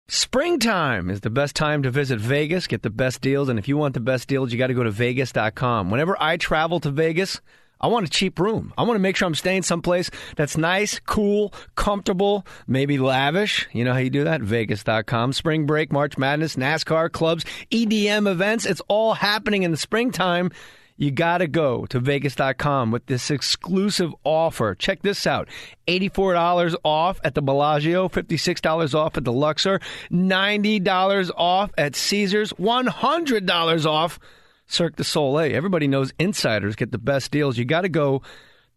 Springtime is the best time to visit Vegas, get the best deals, and if you want the best deals, you got to go to Vegas.com. Whenever I travel to Vegas, I want a cheap room. I want to make sure I'm staying someplace that's nice, cool, comfortable, maybe lavish. You know how you do that? Vegas.com. Spring break, March Madness, NASCAR, clubs, EDM events. It's all happening in the springtime. You got to go to Vegas.com with this exclusive offer. Check this out. $84 off at the Bellagio, $56 off at the Luxor, $90 off at Caesars, $100 off Cirque du Soleil. Everybody knows insiders get the best deals. You got to go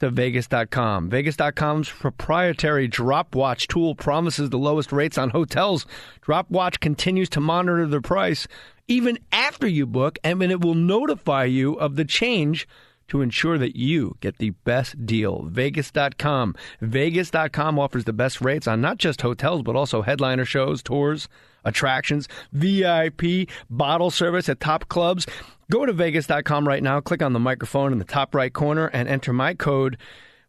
to Vegas.com. Vegas.com's proprietary Drop Watch tool promises the lowest rates on hotels. Drop Watch continues to monitor the price even after you book, and then it will notify you of the change to ensure that you get the best deal. Vegas.com. Vegas.com offers the best rates on not just hotels, but also headliner shows, tours, attractions, VIP, bottle service at top clubs. Go to Vegas.com right now, click on the microphone in the top right corner, and enter my code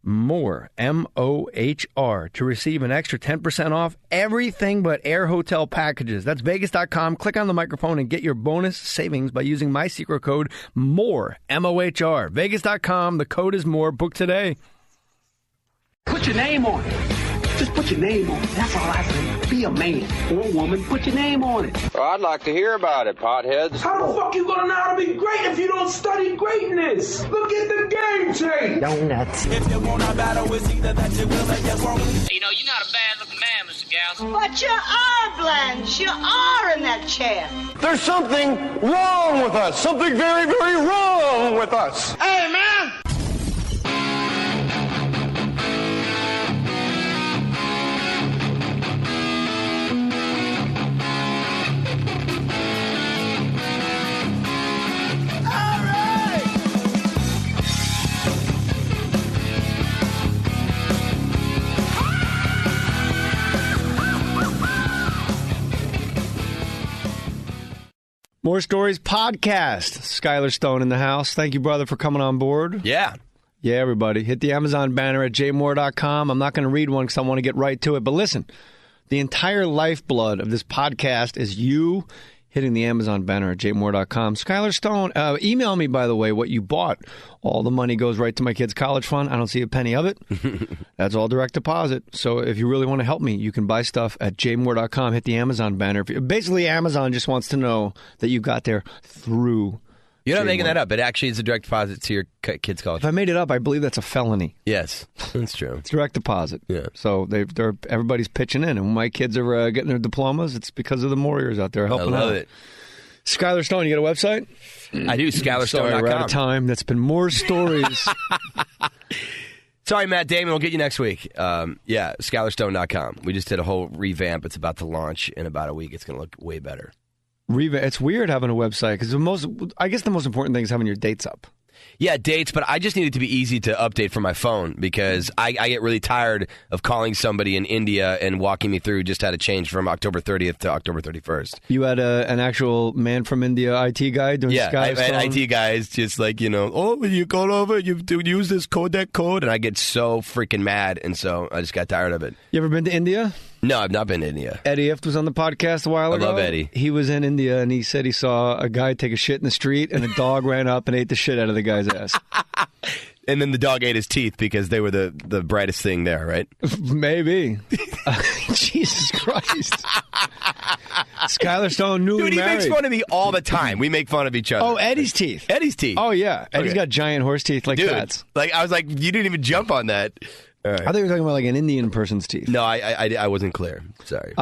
Mohr, M-O-H-R, to receive an extra 10% off everything but air hotel packages. That's Vegas.com. Click on the microphone and get your bonus savings by using my secret code Mohr, M-O-H-R. Vegas.com. The code is Mohr. Book today. Put your name on it. Just put your name on it. That's all I say. Be a man or a woman. Put your name on it. Well, I'd like to hear about it, potheads. How the fuck you gonna know how to be great if you don't study greatness? Look at the game tape. Donuts. If you want a battle, it's either that you will or you won't. You know, you're not a bad-looking man, Mr. Gals. But you are, Blanche. You are in that chair. There's something wrong with us. Something very, very wrong with us. Hey, man. More Stories podcast. Skylar Stone in the house. Thank you, brother, for coming on board. Yeah. Yeah, everybody. Hit the Amazon banner at jmohr.com. I'm not going to read one because I want to get right to it. But listen, the entire lifeblood of this podcast is you hitting the Amazon banner at jmohr.com. Skylar Stone, email me, by the way, what you bought. All the money goes right to my kid's college fund. I don't see a penny of it. That's all direct deposit. So if you really want to help me, you can buy stuff at jmohr.com. Hit the Amazon banner. Basically, Amazon just wants to know that you got there through. You're not making that up. It actually is a direct deposit to your kid's college. If I made it up, I believe that's a felony. Yes, that's true. It's direct deposit. Yeah. So everybody's pitching in. And when my kids are getting their diplomas, it's because of the Warriors out there helping out. I love it. Skylar Stone, you got a website? I do, SkylarStone.com. Sorry, we're out of time. That's been More Stories. Sorry, Matt Damon. We'll get you next week. Yeah, SkylarStone.com. We just did a whole revamp. It's about to launch in about a week. It's going to look way better. It's weird having a website because the most important thing is having your dates up. Yeah, dates, but I just need it to be easy to update from my phone because I get really tired of calling somebody in India and walking me through just how to change from October 30th to October 31st. You had an actual man from India IT guy doing Skylar Stone? Yeah, I had IT guys just like, you go over, you use this codec code, and I get so freaking mad, and so I just got tired of it. You ever been to India? No, I've not been to India. Eddie Ift was on the podcast a while ago. I love Eddie. He was in India, and he said he saw a guy take a shit in the street, and a dog ran up and ate the shit out of the guy's ass. And then the dog ate his teeth because they were the brightest thing there, right? Maybe. Jesus Christ. Skylar Stone, newly Dude, he married. makes fun of me all the time. We make fun of each other. Oh, Eddie's teeth. Eddie's teeth. Oh, yeah. Eddie's got giant horse teeth like Dude, cats. Like, I was like, you didn't even jump on that. Right. I thought you were talking about like an Indian person's teeth. No, I wasn't clear. Sorry.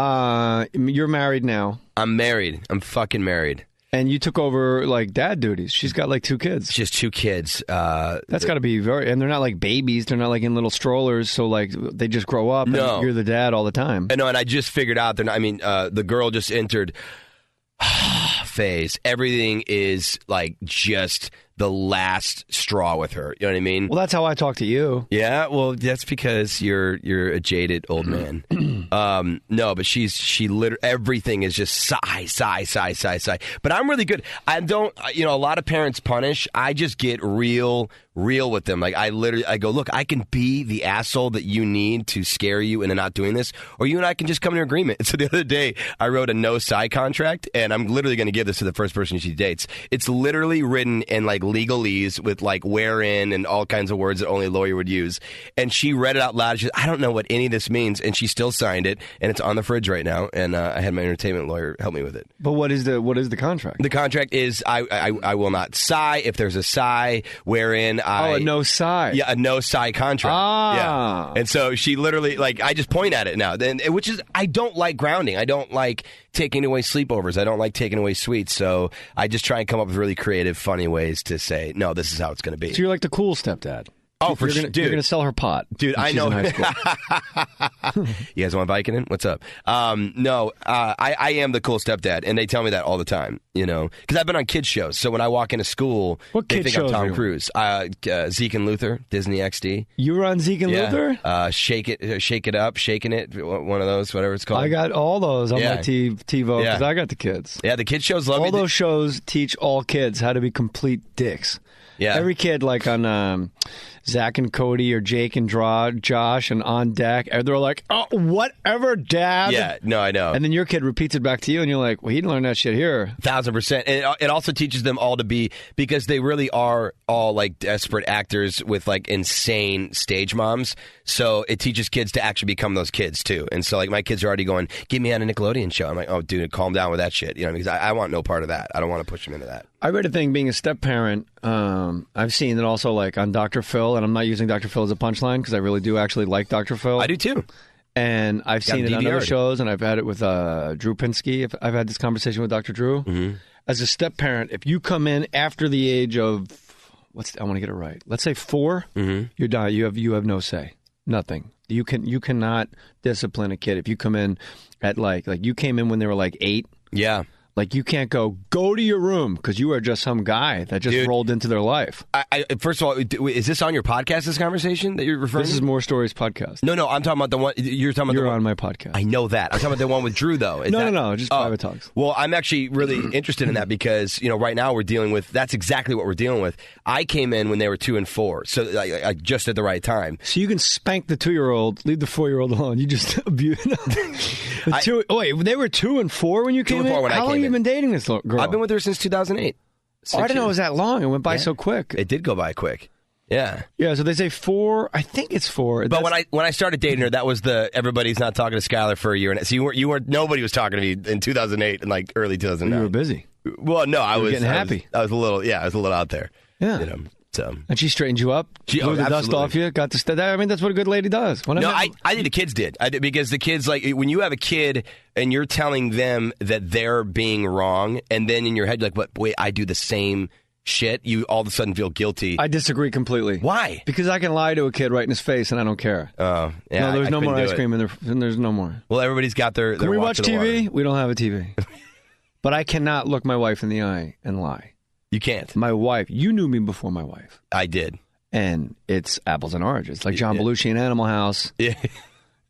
You're married now. I'm married. I'm fucking married. And you took over like dad duties. She's got like 2 kids. Just 2 kids. That's got to be and they're not like babies. They're not like in little strollers. So like they just grow up. No. And you're the dad all the time. No, and I just figured out they're not. I mean, the girl just entered phase. Everything is like just the last straw with her. You know what I mean? Well, that's how I talk to you. Yeah, well, that's because you're a jaded old man. No, but she literally everything is just sigh. But I'm really good. I don't. A lot of parents punish. I just get real real with them. Like, I go, look, I can be the asshole that you need to scare you into not doing this, or you and I can just come to an agreement. So the other day, I wrote a no-sigh contract, and I'm literally going to give this to the first person she dates. It's literally written in, like, legalese with, like, wherein and all kinds of words that only a lawyer would use. And she read it out loud. She said, I don't know what any of this means, and she still signed it, and it's on the fridge right now, and I had my entertainment lawyer help me with it. But what is the contract? The contract is I will not sigh if there's a sigh, wherein a no sigh. Yeah, a no sigh contract. Ah. Yeah. And so she literally, like, I just point at it now. Which is, I don't like grounding. I don't like taking away sleepovers. I don't like taking away sweets. So I just try and come up with really creative, funny ways to say, no, this is how it's going to be. So you're like the cool stepdad. Oh, for sure, dude. You're going to sell her pot. Dude, I know. In high school. You guys want Viking in? What's up? No, I am the cool stepdad, and they tell me that all the time, you know, because I've been on kids shows. So when I walk into school, they think I'm Tom Cruise. Zeke and Luther, Disney XD. You were on Zeke and Luther? Shake It Up, Shaking It, one of those, whatever it's called. I got all those on my TiVo because I got the kids. Yeah, the kids shows love all those shows teach all kids how to be complete dicks. Yeah. Every kid, like on Zach and Cody or Jake and Josh and On Deck, they're like, oh, whatever, Dad. Yeah, no, I know. And then your kid repeats it back to you, and you're like, well, he didn't learn that shit here. 1,000%. And it also teaches them all to be, because they really are all like desperate actors with like insane stage moms. So it teaches kids to actually become those kids too. And so like my kids are already going, get me on a Nickelodeon show. I'm like, oh, dude, calm down with that shit. You know, because I want no part of that. I don't want to push them into that. I read a thing being a step parent. I've seen it also like on Dr. Phil, and I'm not using Dr. Phil as a punchline because I really do actually like Dr. Phil. I do too. And I've seen it on other shows, and I've had it with Drew Pinsky. I've had this conversation with Dr. Drew. Mm-hmm. As a step parent, if you come in after the age of, I want to get it right. Let's say 4, you're done. You have no say, nothing. You cannot discipline a kid if you come in at like you came in when they were like 8. Yeah. Like, you can't go to your room because you are just some guy that just rolled into their life. First of all, is this on your podcast, this conversation that you're referring to? This is More Stories podcast. No, I'm talking about the one, you're talking about You're on my podcast. I know that. I'm talking about the one with Drew, though. No, just private talks. Well, I'm actually really interested in that because, you know, right now we're dealing with, that's exactly what we're dealing with. I came in when they were 2 and 4, so I just at the right time. So you can spank the 2-year-old, leave the 4-year-old alone. You just abuse wait, they were 2 and 4 when you came in? How long have you been dating this girl? I've been with her since 2008. I didn't know it was that long. It went by so quick. It did go by quick. Yeah. Yeah, so they say 4. I think it's 4. But when I started dating her, that was everybody's not talking to Skyler for a year. So you weren't nobody was talking to me in 2008 and like early 2009. You were busy. Well, no, I was getting happy. I was a little out there. Yeah. You know. So. And she straightened you up, blew the dust off you, got the I mean, that's what a good lady does. I think the kids did. I did because the kids, like, when you have a kid and you're telling them that they're being wrong, and then in your head you're like, wait, I do the same shit, you all of a sudden feel guilty. I disagree completely. Why? Because I can lie to a kid right in his face and I don't care. Oh, yeah. No, there's no more ice cream and there's no more. Well, everybody's got their Can we watch TV? Water. We don't have a TV. But I cannot look my wife in the eye and lie. You can't. My wife, you knew me before my wife. I did. And it's apples and oranges, like John Belushi in Animal House. Yeah.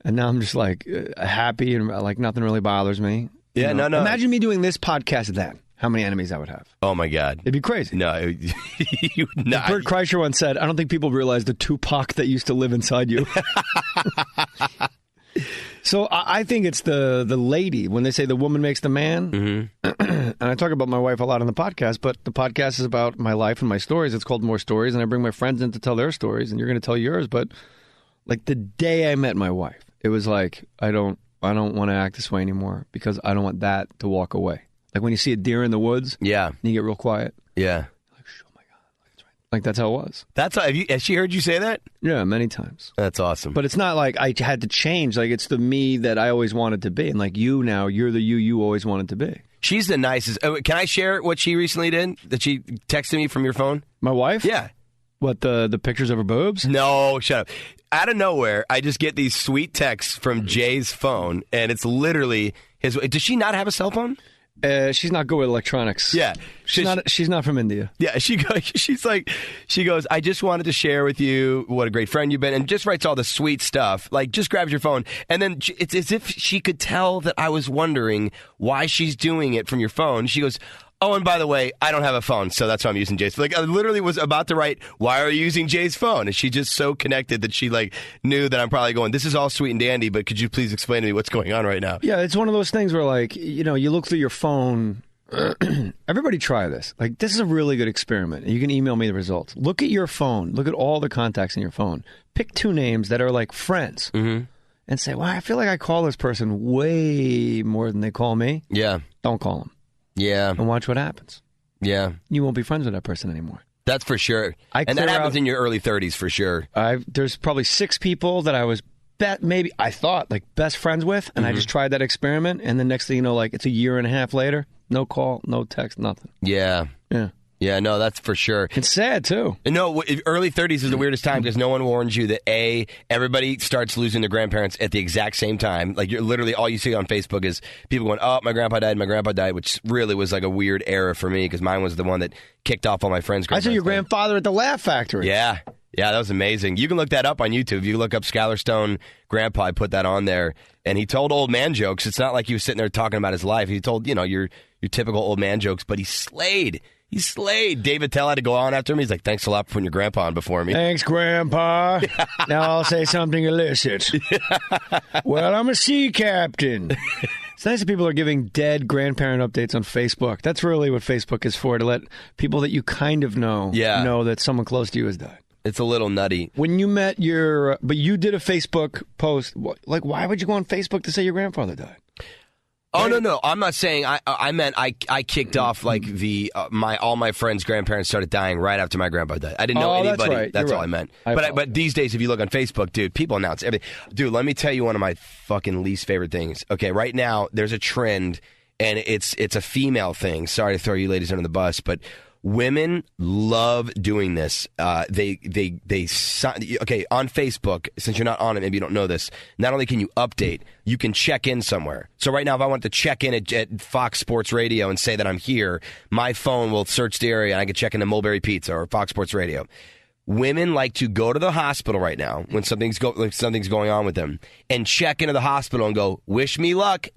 And now I'm just like happy and like nothing really bothers me. Yeah, no. Imagine me doing this podcast then. How many enemies I would have. Oh, my God. It'd be crazy. No. Bert Kreischer once said, I don't think people realize the Tupac that used to live inside you. So I think it's the lady, when they say the woman makes the man. Mm-hmm. And I talk about my wife a lot on the podcast, but the podcast is about my life and my stories. It's called More Stories, and I bring my friends in to tell their stories, and you're going to tell yours. But like the day I met my wife, it was like, I don't want to act this way anymore because I don't want that to walk away. Like when you see a deer in the woods, and you get real quiet. Yeah. Like, that's how it was. Has she heard you say that? Yeah, many times. That's awesome. But it's not like I had to change. Like, it's the me that I always wanted to be. And like you now, you're the you always wanted to be. She's the nicest. Can I share what she recently did? That she texted me from your phone? My wife? Yeah. What, the pictures of her boobs? No, shut up. Out of nowhere, I just get these sweet texts from Jay's phone, and it's literally his. Does she not have a cell phone? She's not good with electronics. Yeah. She's not from India. Yeah, she goes, I just wanted to share with you what a great friend you've been, and just writes all the sweet stuff. Like, just grabs your phone. And then it's as if she could tell that I was wondering why she's doing it from your phone. She goes, Oh, and by the way, I don't have a phone, so that's why I'm using Jay's. Like, I literally was about to write, why are you using Jay's phone? And she just so connected that she, like, knew that I'm probably going, this is all sweet and dandy, but could you please explain to me what's going on right now? Yeah, it's one of those things where, like, you know, you look through your phone. Everybody try this. Like, this is a really good experiment. You can email me the results. Look at your phone. Look at all the contacts in your phone. Pick 2 names that are, like, friends. Mm-hmm. And say, well, I feel like I call this person way more than they call me. Yeah. Don't call them. Yeah. And watch what happens. Yeah. You won't be friends with that person anymore. That's for sure. And that happens in your early 30s for sure. There's probably 6 people that I was I thought like best friends with, and I just tried that experiment, and the next thing you know, like it's a year and a half later, no call, no text, nothing. Yeah. Yeah. Yeah, no, that's for sure. It's sad, too. No, early 30s is the weirdest time because no one warns you that, A, everybody starts losing their grandparents at the exact same time. Like, you're literally, all you see on Facebook is people going, oh, my grandpa died, which really was like a weird era for me because mine was the one that kicked off all my friends' grandparents. I saw your grandfather at the Laugh Factory. Yeah. Yeah, that was amazing. You can look that up on YouTube. If you look up Skylar Stone Grandpa, I put that on there. And he told old man jokes. It's not like he was sitting there talking about his life. He told, your typical old man jokes, but he slayed. He slayed. David Tell had to go on after him. He's like, thanks a lot for putting your grandpa on before me. Thanks, Grandpa. Now I'll say something illicit. Well, I'm a sea captain. It's nice that people are giving dead grandparent updates on Facebook. That's really what Facebook is for, to let people that you kind of know know that someone close to you has died. It's a little nutty. When you met but you did a Facebook post. Like, why would you go on Facebook to say your grandfather died? Oh, no. I'm not saying I meant I kicked off like all my friends' grandparents started dying right after my grandpa died. I didn't know anybody. That's right. That's all I meant. But these days, if you look on Facebook, dude, people announce everything. Dude, let me tell you one of my fucking least favorite things. Okay, right now there's a trend, and it's a female thing. Sorry to throw you ladies under the bus, but women love doing this. On Facebook, since you're not on it, maybe you don't know this. Not only can you update, you can check in somewhere. So right now, if I want to check in at Fox Sports Radio and say that I'm here, my phone will search the area and I can check into Mulberry Pizza or Fox Sports Radio. Women like to go to the hospital right now when something's going on with them and check into the hospital and go, wish me luck, ...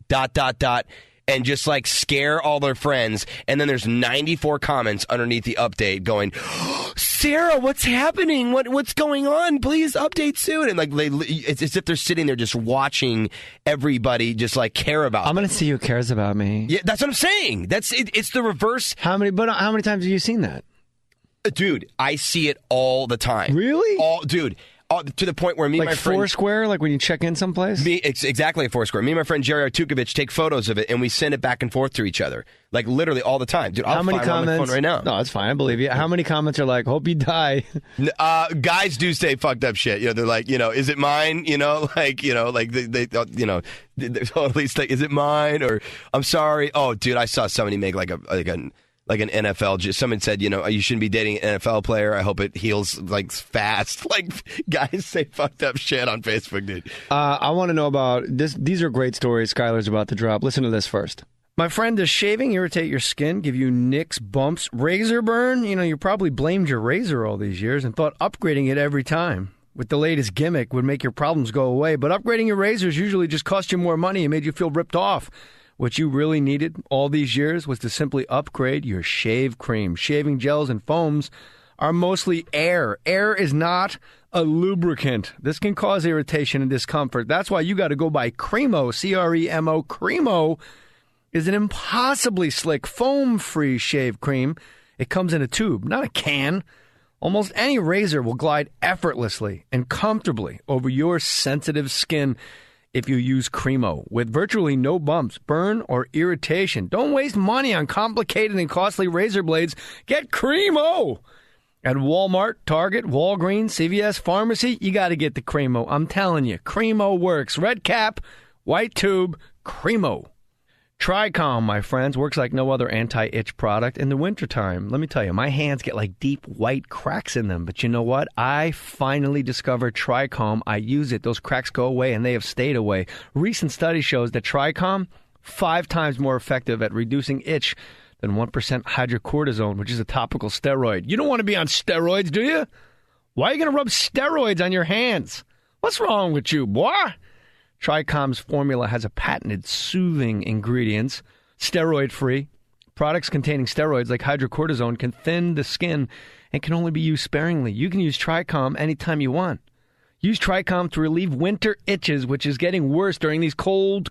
and just like scare all their friends. And then there's 94 comments underneath the update going, oh, Sarah, what's happening? What's going on? Please update soon. And like it's as if they're sitting there just watching everybody just like care about them. I'm going to see who cares about me. Yeah, that's what I'm saying. It's the reverse. How many times have you seen that? Dude, I see it all the time. Really? To the point where me and my friend... Foursquare, like when you check in someplace? It's exactly a Foursquare. Me and my friend Jerry Artukovic take photos of it, and we send it back and forth to each other. Like, literally all the time. Dude, How many comments? On my phone right now. No, it's fine. I believe you. How many comments are like, hope you die? Guys do say fucked up shit. They're like, is it mine? They at least like, is it mine? Or, I'm sorry. Oh, dude, I saw somebody make like an NFL. Someone said, you shouldn't be dating an NFL player. I hope it heals like fast. Like, guys say fucked up shit on Facebook, dude. I want to know about this. These are great stories Skylar's about to drop. Listen to this first. My friend, does shaving irritate your skin, give you nicks, bumps, razor burn? You probably blamed your razor all these years and thought upgrading it every time with the latest gimmick would make your problems go away. But upgrading your razors usually just cost you more money and made you feel ripped off. What you really needed all these years was to simply upgrade your shave cream. Shaving gels and foams are mostly air. Air is not a lubricant. This can cause irritation and discomfort. That's why you got to go by Cremo, C-R-E-M-O. Cremo is an impossibly slick foam-free shave cream. It comes in a tube, not a can. Almost any razor will glide effortlessly and comfortably over your sensitive skin if you use Cremo, with virtually no bumps, burn, or irritation. Don't waste money on complicated and costly razor blades. Get Cremo! At Walmart, Target, Walgreens, CVS, Pharmacy, you got to get the Cremo. I'm telling you, Cremo works. Red cap, white tube, Cremo. Tricom, my friends, works like no other anti-itch product in the wintertime. Let me tell you, my hands get like deep white cracks in them. But you know what? I finally discovered Tricom. I use it. Those cracks go away, and they have stayed away. Recent study shows that Tricom, 5 times more effective at reducing itch than 1% hydrocortisone, which is a topical steroid. You don't want to be on steroids, do you? Why are you going to rub steroids on your hands? What's wrong with you, boy? Tricom's formula has a patented soothing ingredients, steroid-free, Products containing steroids like hydrocortisone can thin the skin and can only be used sparingly. You can use Tricom anytime you want. Use Tricom to relieve winter itches, which is getting worse during these cold,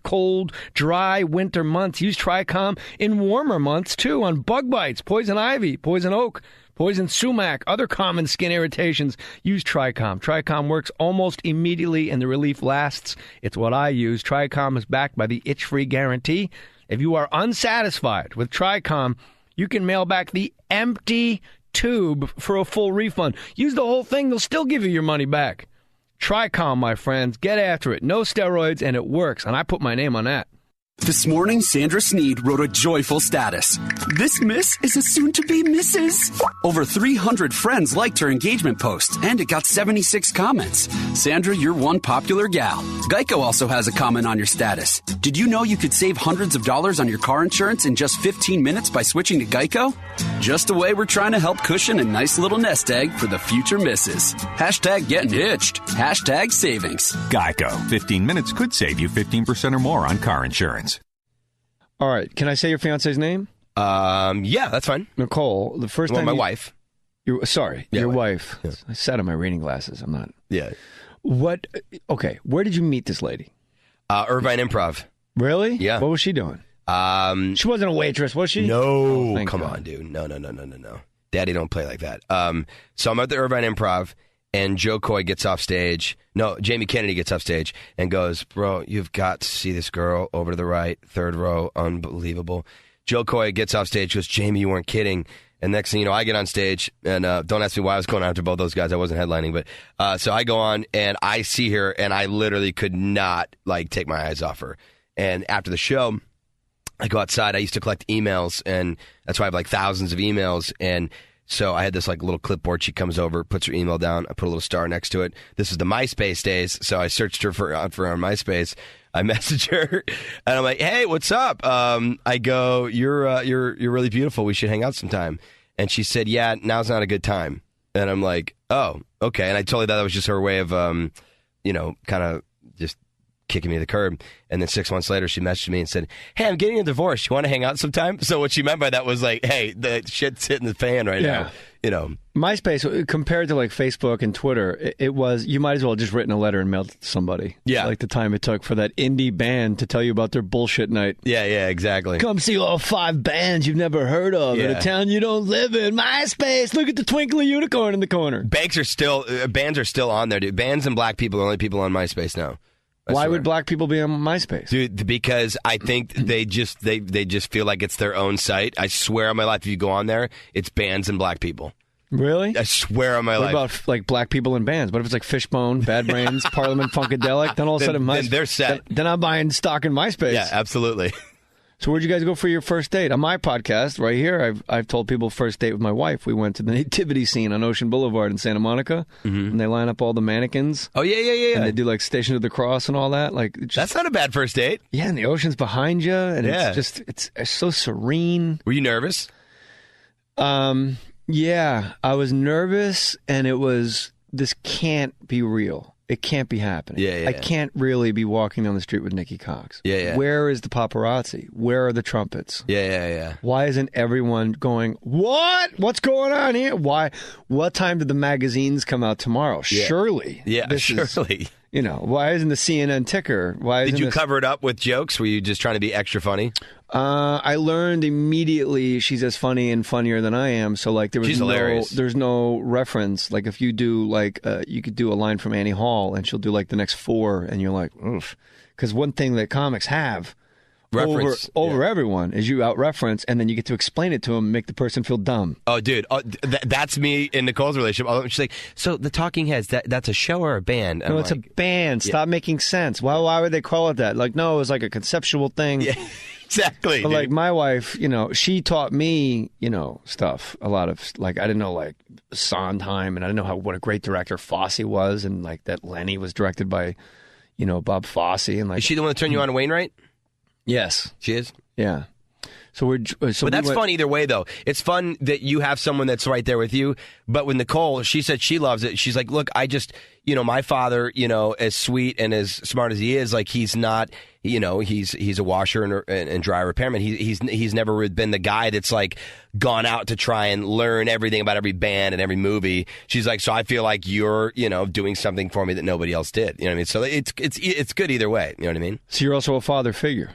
dry winter months. Use Tricom in warmer months, too, on bug bites, poison ivy, poison oak, poison sumac, other common skin irritations. Use Tricom. Tricom works almost immediately, and the relief lasts. It's what I use. Tricom is backed by the itch-free guarantee. If you are unsatisfied with Tricom, you can mail back the empty tube for a full refund. Use the whole thing. They'll still give you your money back. Tricom, my friends. Get after it. No steroids, and it works. And I put my name on that. This morning, Sandra Sneed wrote a joyful status. This miss is a soon-to-be Mrs. Over 300 friends liked her engagement post, and it got 76 comments. Sandra, you're one popular gal. Geico also has a comment on your status. Did you know you could save hundreds of dollars on your car insurance in just 15 minutes by switching to Geico? Just a way we're trying to help cushion a nice little nest egg for the future misses. Hashtag getting hitched. Hashtag savings. Geico. 15 minutes could save you 15% or more on car insurance. All right. Can I say your fiance's name? Yeah, that's fine. Nicole, the first time my wife. Your wife. Yeah. I sat on my reading glasses. I'm not. Yeah. Okay, where did you meet this lady? Irvine Improv. Really? Yeah. What was she doing? She wasn't a waitress, was she? No. Oh, Come on, dude. No. Daddy don't play like that. So I'm at the Irvine Improv, and Joe Coy gets off stage. No, Jamie Kennedy gets off stage and goes, bro, you've got to see this girl over to the right, third row, unbelievable. Joe Coy gets off stage, goes, Jamie, you weren't kidding. And next thing you know, I get on stage, and don't ask me why I was going after both those guys. I wasn't headlining, but so I go on, and I see her, and I literally could not, take my eyes off her. And after the show, I go outside. I used to collect emails, and that's why I have, thousands of emails, and so I had this little clipboard. She comes over, puts her email down. I put a little star next to it. This is the MySpace days, so I searched her for on MySpace. I message her, and I'm like, "Hey, what's up?" I go, "You're really beautiful. We should hang out sometime." And she said, "Yeah, now's not a good time." And I'm like, "Oh, okay." And I told her that was just her way of, kind of just kicking me to the curb. And then 6 months later, she messaged me and said, "Hey, I'm getting a divorce. You want to hang out sometime?" So what she meant by that was hey, the shit's hitting the fan right now. MySpace, compared to Facebook and Twitter, it was, you might as well have just written a letter and mailed it to somebody. Yeah. The time it took for that indie band to tell you about their bullshit night. Yeah, exactly. Come see all 5 bands you've never heard of in a town you don't live in. MySpace, look at the twinkly unicorn in the corner. Bands are still on there, dude. Bands and black people are the only people on MySpace now. Why would black people be on MySpace? Dude, because I think they just feel like it's their own site. I swear on my life, if you go on there, it's bands and black people. Really? I swear on my life. What about black people in bands? What if it's Fishbone, Bad Brains, Parliament Funkadelic? Then all of a sudden, then they're set. Then I'm buying stock in MySpace. Yeah, absolutely. So where'd you guys go for your first date? On my podcast right here, I've told people first date with my wife. We went to the nativity scene on Ocean Boulevard in Santa Monica, and they line up all the mannequins. Oh, yeah. And they do Station of the Cross and all that. That's not a bad first date. Yeah, and the ocean's behind you, and it's so serene. Were you nervous? Yeah, I was nervous, and it was, this can't be real. It can't be happening. Yeah. I can't really be walking down the street with Nikki Cox. Yeah. Where is the paparazzi? Where are the trumpets? Yeah. Why isn't everyone going, what? What's going on here? Why? What time did the magazines come out tomorrow? Yeah. Surely. Yeah, surely. Why isn't the CNN ticker? Did you cover it up with jokes? Were you just trying to be extra funny? I learned immediately she's as funny and funnier than I am. So she's hilarious. There's no reference. If you do you could do a line from Annie Hall and she'll do the next 4 and you're like, oof. Because one thing that comics have reference over everyone is you out reference and then you get to explain it to them and make the person feel dumb. Oh, dude, that's me in Nicole's relationship. She's like, so the Talking Heads, that's a show or a band? No, it's a band. Stop making sense. Why would they call it that? No, it was a conceptual thing. Yeah, exactly. But my wife, she taught me, stuff. A lot of I didn't know Sondheim, and I didn't know what a great director Fosse was, and that Lenny was directed by, Bob Fosse, and Is she the one that turned you on to Wainwright? Yes. She is? Yeah. But that's fun either way, though. It's fun that you have someone that's right there with you. But with Nicole, she said she loves it. She's like, look, I just, my father, as sweet and as smart as he is, like he's not, he's a washer and dryer repairman. He's never been the guy that's like gone out to try and learn everything about every band and every movie. She's like, so I feel like you're, doing something for me that nobody else did. You know what I mean? So it's good either way. You know what I mean? So you're also a father figure.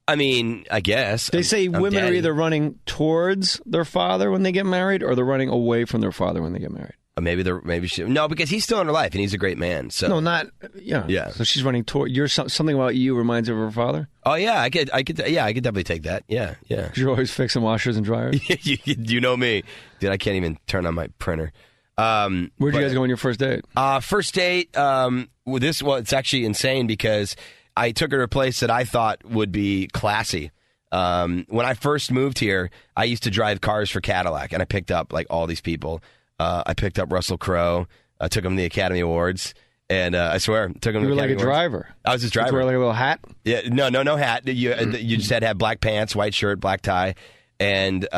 I mean, I guess. They say women are either running towards their father when they get married or they're running away from their father when they get married. No, because he's still in her life and he's a great man. So no, not yeah. So she's running toward. Something about you reminds her of her father. Oh yeah, I could definitely take that. Yeah. You're always fixing washers and dryers. you know me, dude. I can't even turn on my printer. Where'd you guys go on your first date? First date. It's actually insane because I took her to a place that I thought would be classy. When I first moved here, I used to drive cars for Cadillac, and I picked up like all these people. I picked up Russell Crowe. I took him to the Academy Awards, and I swear, took him. You to were the Academy like a driver. I was his driver. Did you wear like a little hat? Yeah, no hat. You just had to have black pants, white shirt, black tie, and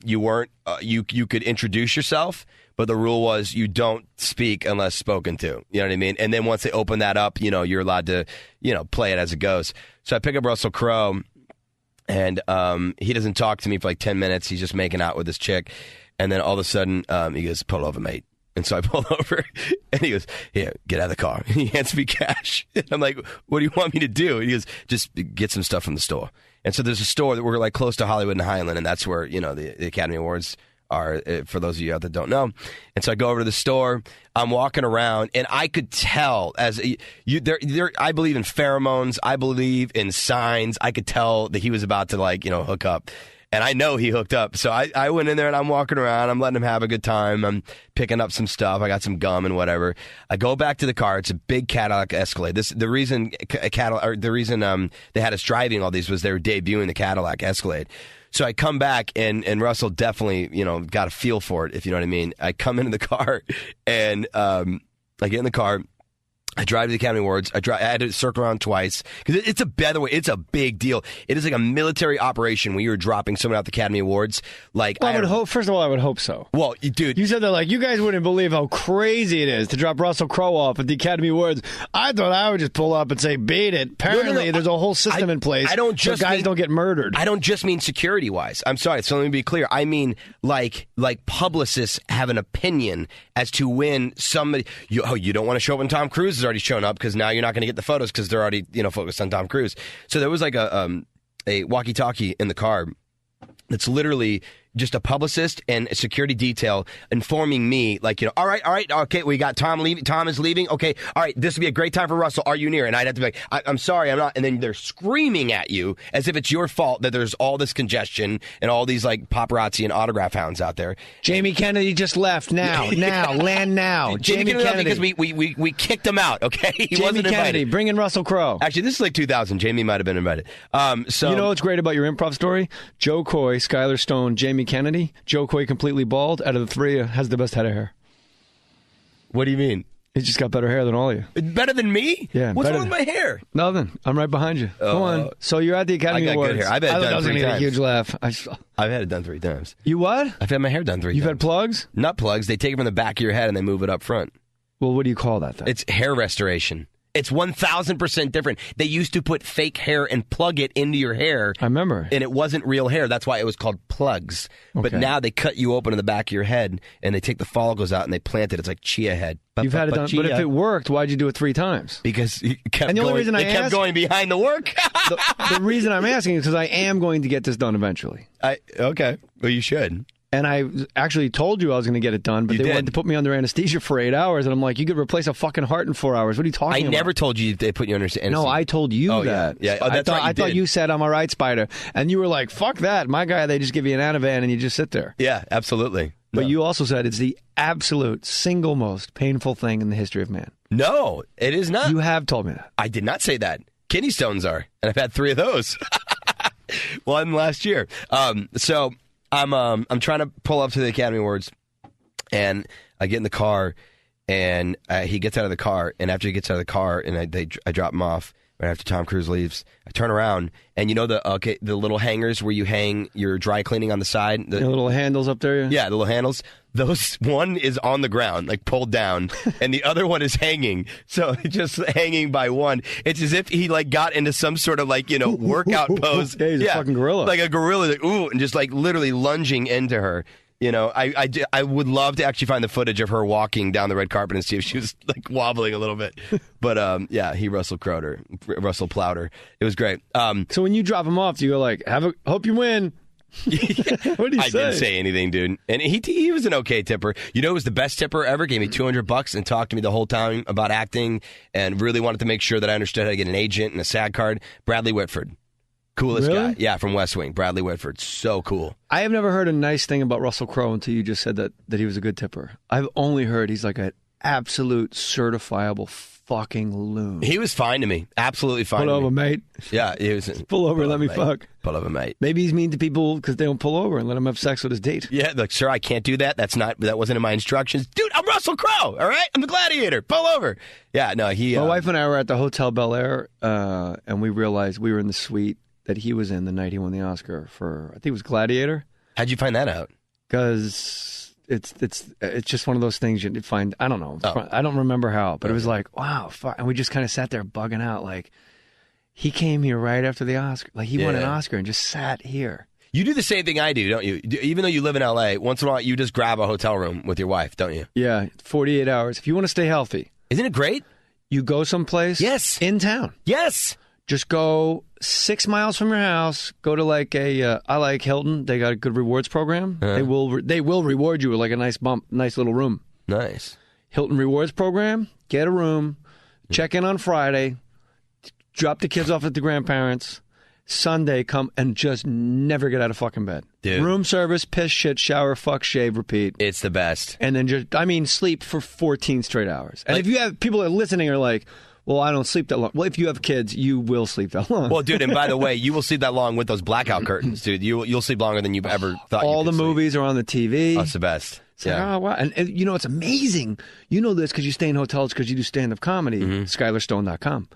you weren't. You could introduce yourself. But the rule was you don't speak unless spoken to. You know what I mean? And then once they open that up, you're allowed to, play it as it goes. So I pick up Russell Crowe, and he doesn't talk to me for like 10 minutes. He's just making out with this chick. And then all of a sudden, he goes, pull over, mate. And so I pull over, and he goes, here, get out of the car. And he hands me cash. And I'm like, what do you want me to do? And he goes, just get some stuff from the store. And so there's a store that we're like close to Hollywood and Highland, and that's where, the Academy Awards are, for those of you out that don't know. And so I go over to the store. I'm walking around, and I could tell I believe in pheromones. I believe in signs. I could tell that he was about to hook up. And I know he hooked up. So I went in there, and I'm walking around. I'm letting him have a good time. I'm picking up some stuff. I got some gum and whatever. I go back to the car. It's a big Cadillac Escalade. The reason they had us driving all these was they were debuting the Cadillac Escalade. So I come back, and Russell definitely, got a feel for it, if you know what I mean. I come into the car, and I get in the car. I drive to the Academy Awards. I had to circle around twice because by the way, it's a big deal. It is like a military operation when you're dropping someone out the Academy Awards. Like, well, I would hope. First of all, I would hope so. Well, dude, you said that you guys wouldn't believe how crazy it is to drop Russell Crowe off at the Academy Awards. I thought I would just pull up and say, "Beat it." Apparently, there's a whole system in place. I don't just so guys don't get murdered. I don't just mean security wise. I'm sorry. So let me be clear. I mean like publicists have an opinion as to when somebody you don't want to show up when Tom Cruise has already shown up because now you're not going to get the photos because they're already focused on Tom Cruise. So there was like a walkie-talkie in the car that's literally just a publicist and a security detail informing me, all right, okay, we got Tom leaving. Tom is leaving. Okay, all right, this would be a great time for Russell. Are you near? And I'd have to be like, I'm sorry, I'm not. And then they're screaming at you as if it's your fault that there's all this congestion and all these paparazzi and autograph hounds out there. Jamie Kennedy just left. Land now. Jamie Kennedy because we kicked him out. Okay, he wasn't Kennedy, invited. Bring in Russell Crowe. Actually, this is like 2000. Jamie might have been invited. So you know what's great about your improv story? Joe Coy, Skylar Stone, Jamie Kennedy. Joe Coy completely bald. Out of the three, has the best head of hair. What do you mean? He's just got better hair than all of you. Better than me? Yeah. What's wrong with my hair? Nothing. I'm right behind you. Go on. So you're at the Academy Awards. Good hair. I've had it done 3 times. A huge laugh. I've had it done 3 times. You what? I've had my hair done 3 times. You've had plugs? Not plugs. They take it from the back of your head and they move it up front. Well, what do you call that then? It's hair restoration. It's 1,000% different. They used to put fake hair and plug it into your hair. I remember. And it wasn't real hair. That's why it was called plugs. Okay. But now they cut you open in the back of your head and they take the follicles out and they plant it. It's like chia head. You've had it done. But if it worked, why'd you do it 3 times? Because it kept and the only reason I kept going behind the work. the reason I'm asking is because I am going to get this done eventually. Okay. Well, you should. And I actually told you I was going to get it done, but they wanted to put me under anesthesia for 8 hours. And I'm like, you could replace a fucking heart in 4 hours. What are you talking about? I never told you they put you under anesthesia. No, I told you that. Yeah. Oh, that's I thought you said, I'm all right, Spider. And you were like, fuck that. My guy, they just give you an Ativan and you just sit there. Yeah, absolutely. But you also said it's the absolute single most painful thing in the history of man. No, it is not. You have told me that. I did not say that. Kidney stones are. And I've had 3 of those. One last year. So I'm trying to pull up to the Academy Awards, and I get in the car, and he gets out of the car, and after he gets out of the car, and I drop him off, right after Tom Cruise leaves. I turn around, and you know the little hangers where you hang your dry cleaning on the side? The little handles up there? Yeah, the little handles. Those one is on the ground, like pulled down, and the other one is hanging. So just hanging by one. It's as if he like got into some sort of like, workout pose. Yeah, he's a fucking gorilla. Like a gorilla, like, ooh, and just like literally lunging into her. I would love to actually find the footage of her walking down the red carpet and see if she was like wobbling a little bit. But he Russell plowed her. It was great. So when you drop him off, do you go like, hope you win? What do you say? I didn't say anything, dude. And he was an okay tipper. It was the best tipper ever. Gave me $200 and talked to me the whole time about acting and really wanted to make sure that I understood how to get an agent and a SAG card. Bradley Whitford. Coolest guy. Yeah, from West Wing. Bradley Whitford. So cool. I have never heard a nice thing about Russell Crowe until you just said that he was a good tipper. I've only heard he's like an absolute certifiable fucking loon. He was fine to me. Absolutely fine. Pull over, mate. Yeah, he was. Pull over, let me mate. fuck. Pull over, mate. Maybe he's mean to people because they don't pull over and let him have sex with his date. Yeah, look, sir, I can't do that. That wasn't in my instructions. Dude, I'm Russell Crowe, all right? I'm the gladiator. Pull over. Yeah, no, My wife and I were at the Hotel Bel Air, and we realized we were in the suite that he was in the night he won the Oscar for, I think it was Gladiator. How'd you find that out? Because it's just one of those things you find. I don't know. I don't remember how, but it was like, wow, fuck. And we just kind of sat there bugging out. Like, he came here right after the Oscar. Like, he won an Oscar and just sat here. You do the same thing I do, don't you? Even though you live in L.A., once in a while you just grab a hotel room with your wife, don't you? Yeah, 48 hours. If you want to stay healthy. Isn't it great? You go someplace. Yes. In town. Yes. Just go 6 miles from your house. Go to like I like Hilton. They got a good rewards program. They will reward you with like a nice little room. Nice. Hilton rewards program. Get a room. Check in on Friday. Drop the kids off at the grandparents. Sunday, come and just never get out of fucking bed. Dude. Room service, piss, shit, shower, fuck, shave, repeat. It's the best. And then sleep for 14 straight hours. And if you have people that are listening are like, well, I don't sleep that long. Well, if you have kids, you will sleep that long. Well, dude, and by the way, you will sleep that long with those blackout curtains, dude. You'll sleep longer than you've ever thought All you could the movies sleep. are on the TV. That's the best. It's like, oh, wow. And it's amazing. You know this because you stay in hotels because you do stand-up comedy, SkylarStone.com.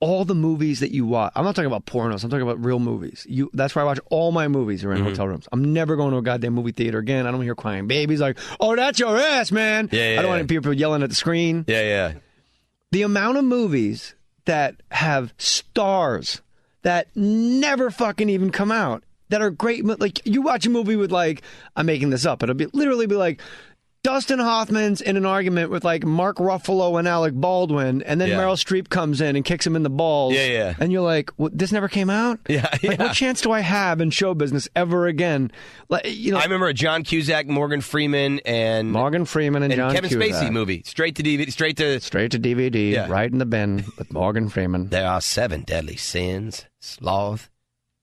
All the movies that you watch, I'm not talking about pornos, I'm talking about real movies. That's where I watch all my movies are in hotel rooms. I'm never going to a goddamn movie theater again. I don't hear crying babies like, oh, that's your ass, man. Yeah, I don't want people yelling at the screen. Yeah. The amount of movies that have stars that never fucking even come out that are great. Like, you watch a movie with, like, I'm making this up, it'll literally be like, Dustin Hoffman's in an argument with like Mark Ruffalo and Alec Baldwin, and then Meryl Streep comes in and kicks him in the balls. Yeah. And you're like, this never came out? Yeah. Like, what chance do I have in show business ever again? Like, I remember a John Cusack, Morgan Freeman, and John Kevin Cusack. Spacey movie, straight to DVD, straight to DVD, right in the bin with Morgan Freeman. There are 7 deadly sins: sloth,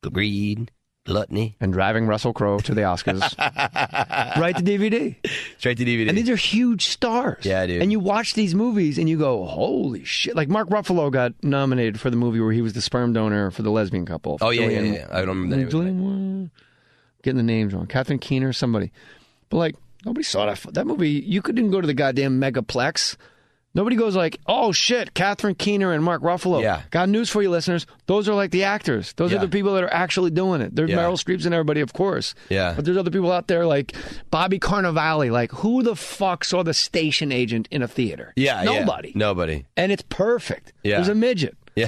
greed, gluttony, and driving Russell Crowe to the Oscars. Right to DVD. Straight to DVD. And these are huge stars. Yeah, dude. And you watch these movies and you go, holy shit. Like Mark Ruffalo got nominated for the movie where he was the sperm donor for the lesbian couple. Oh, yeah. I don't remember the name of it. Getting the names wrong. Catherine Keener, somebody. But like, nobody saw that movie. You couldn't go to the goddamn Megaplex. Nobody goes like, oh, shit, Catherine Keener and Mark Ruffalo. Yeah. Got news for you, listeners. Those are like the actors. Those are the people that are actually doing it. There's Meryl Streeps and everybody, of course. Yeah. But there's other people out there like Bobby Cannavale. Like, who the fuck saw the station agent in a theater? Yeah. Nobody. Nobody. And it's perfect. Yeah. There's a midget. Yeah.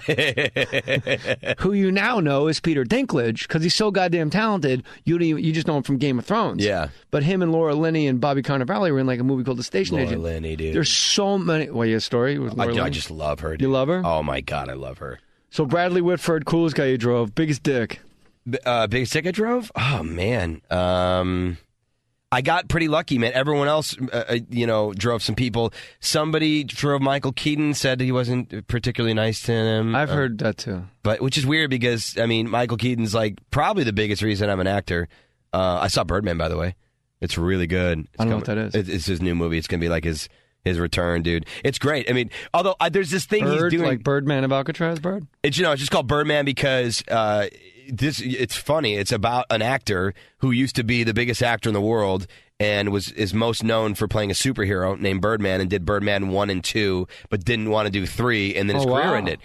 Who you now know is Peter Dinklage because he's so goddamn talented. You just know him from Game of Thrones. Yeah. But him and Laura Linney and Bobby Cannavale were in like a movie called The Station Laura Agent. Linney, dude. There's so many. Well, you have a story with Laura Linney? I just love her, dude. You love her? Oh, my God, I love her. So Bradley Whitford, coolest guy you drove, biggest dick. Biggest dick I drove? Oh, man. I got pretty lucky, man. Everyone else, drove some people. Somebody drove Michael Keaton, said he wasn't particularly nice to him. I've heard that too. But which is weird because, I mean, Michael Keaton's like probably the biggest reason I'm an actor. I saw Birdman, by the way. It's really good. I don't know what that is. It's his new movie. It's going to be like his return, dude. It's great. I mean, although there's this thing he's doing. Like Birdman of Alcatraz, Bird? It's just called Birdman because it's funny. It's about an actor who used to be the biggest actor in the world, and is most known for playing a superhero named Birdman, and did Birdman 1 and 2, but didn't want to do 3, and then his career ended.